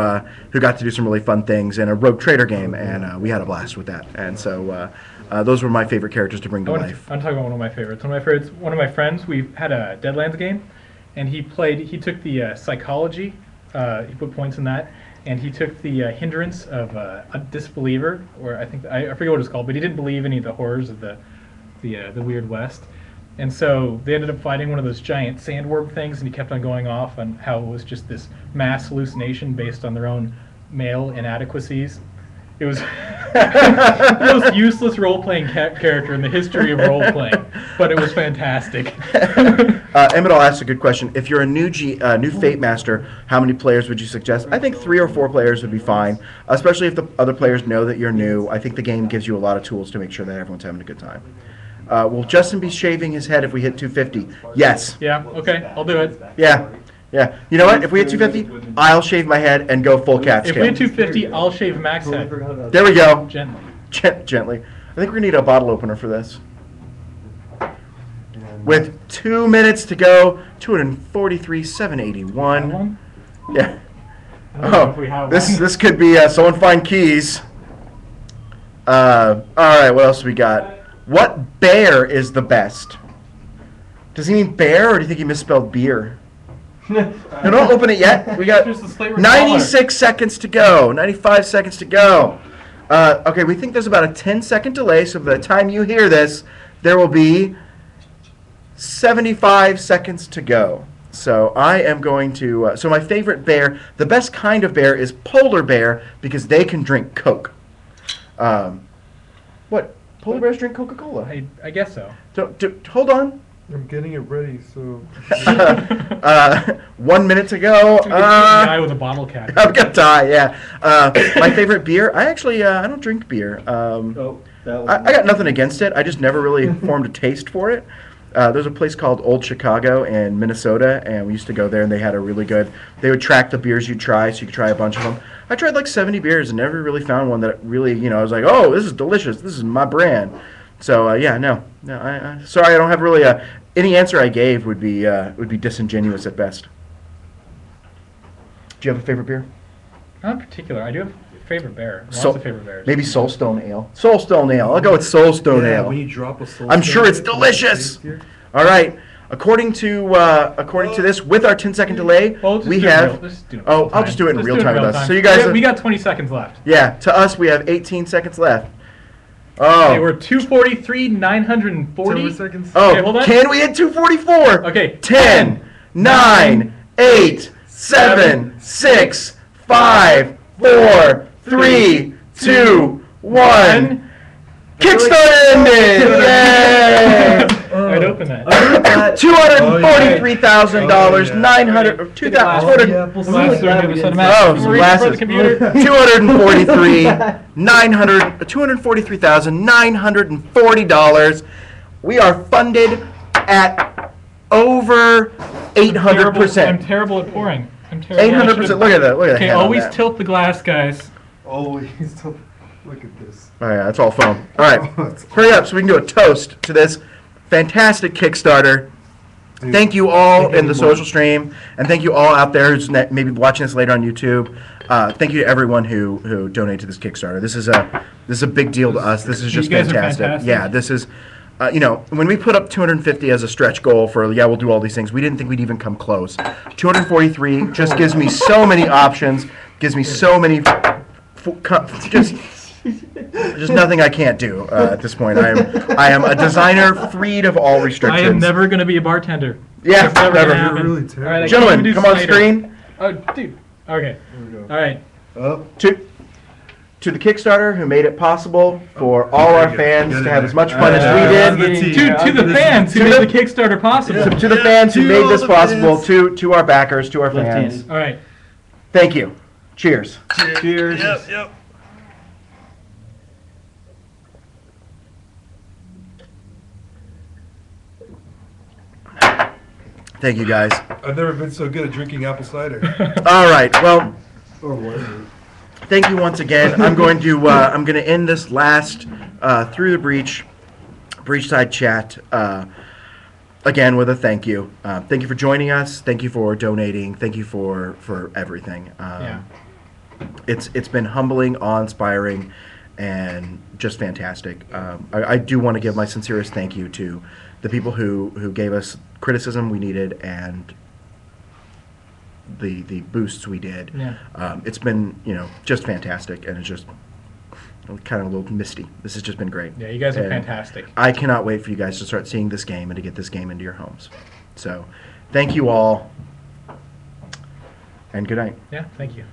got to do some really fun things in a Rogue Trader game, and we had a blast with that. And so those were my favorite characters to bring to life. I'm talking about one of my favorites. One of my friends, we had a Deadlands game, and he took the psychology, he put points in that, and he took the hindrance of a disbeliever, or I forget what it's called, but he didn't believe any of the horrors of the Weird West. And so they ended up fighting one of those giant sandworm things, and he kept on going off on how it was just this mass hallucination based on their own male inadequacies. It was the most useless role-playing character in the history of role-playing, but it was fantastic. Emmett asked a good question. If you're a new Fate Master, how many players would you suggest? I think 3 or 4 players would be fine, especially if the other players know that you're new. I think the game gives you a lot of tools to make sure that everyone's having a good time. Will Justin be shaving his head if we hit 250? Yes. Yeah, okay, I'll do it. Yeah. You know what? If we hit 250, I'll shave my head and go full cat scale. If we hit 250, I'll shave Mac's head. There we go. Gently. Gently. I think we're going to need a bottle opener for this. With 2 minutes to go, 243,781. Yeah. This could be someone find keys. All right, what else we got? What bear is the best? Does he mean bear, or do you think he misspelled beer? No, don't open it yet. We got 96 seconds to go. 95 seconds to go. Okay, we think there's about a 10-second delay, so by the time you hear this, there will be 75 seconds to go. So I am going to... so my favorite bear, the best kind of bear is polar bear, because they can drink Coke. What? Polar bears drink Coca-Cola? I guess so. Hold on. I'm getting it ready, so... 1 minute to go. Die with a bottle cap. I'm gonna die, yeah. My favorite beer, I don't drink beer. I got nothing against it. I just never really formed a taste for it. There's a place called Old Chicago in Minnesota, and we used to go there, and they had a really good... They would track the beers you try, so you could try a bunch of them. I tried like 70 beers and never really found one that really, I was like, oh, this is delicious. This is my brand. So, yeah, no. Sorry, I don't have really any answer I gave would be disingenuous at best. Do you have a favorite beer? Not in particular. I do have a favorite bear. Lots Soul- of favorite bears. Maybe Soulstone Ale. Soulstone Ale. I'll go with Soulstone Yeah, Ale. when you drop a soul I'm sure stone, it's it makes it delicious. tastier. All right. According to this, with our 10-second delay, Well, just we do it have. real- just do it Oh, real I'll just do it in Just real do time with real us. So you guys, we got 20 seconds left. yeah. To us, we have 18 seconds left. Okay, Oh. we're 243, 940. 10 more seconds. Oh. Okay, hold on. Can we hit 244? Okay. 10, 9, 8, 7, 6, 5, 4, 3, 2, 1. Kickstarter ended! Yay! All right, open that. $243,000, Oh, yeah. 900, or 2,000, Yeah, we'll see. Glasses are gonna be set Oh, some Reach for glasses. the computer. 243,940 dollars. We are funded at over 800%. I'm terrible at pouring. I'm terrible. 800%. Look at that. Look at that. Okay, head on always that. tilt the glass, guys. Always. Look at this. Oh yeah, that's all foam. All right, Oh, it's hurry up so we can do a toast to this fantastic Kickstarter. Dude, Thank you all thank in the you, social Mark. stream, and thank you all out there who's maybe watching this later on YouTube. Thank you to everyone who donated to this Kickstarter. This is a big deal to us. This is You just guys are fantastic. fantastic. Yeah, this is. When we put up 250 as a stretch goal for we'll do all these things, we didn't think we'd even come close. 243 just gives me so many options, gives me so many, just nothing I can't do at this point. I am a designer freed of all I restrictions. am never gonna be a bartender. Yeah, That's never never. gonna happen. You're really All terrible. right, I can't Gentlemen, even do come on Snyder. screen. Oh, dude. Okay. There we go. All right. Up. To the Kickstarter who made it possible for all our fans to have as much fun as we Yeah, did. the team. To the fans who To made the- the Kickstarter possible. To the fans who To made all this the possible, fans. to our backers, to our fans. All right. Thank you. Cheers. Cheers. Yep. Thank you guys. I've never been so good at drinking apple cider. All right. Well, Or whatever. thank you once again. I'm going to end this last through the breachside chat again with a thank you. Thank you for joining us. Thank you for donating. Thank you for everything. Yeah. It's been humbling, awe-inspiring, and just fantastic. I do want to give my sincerest thank you to the people who gave us criticism we needed and the boosts we did. Yeah. It's been just fantastic, and it's just kind of a little misty. This has just been great. Yeah, you guys are And fantastic. I cannot wait for you guys to start seeing this game and to get this game into your homes. So, thank you all, and good night. Yeah, thank you.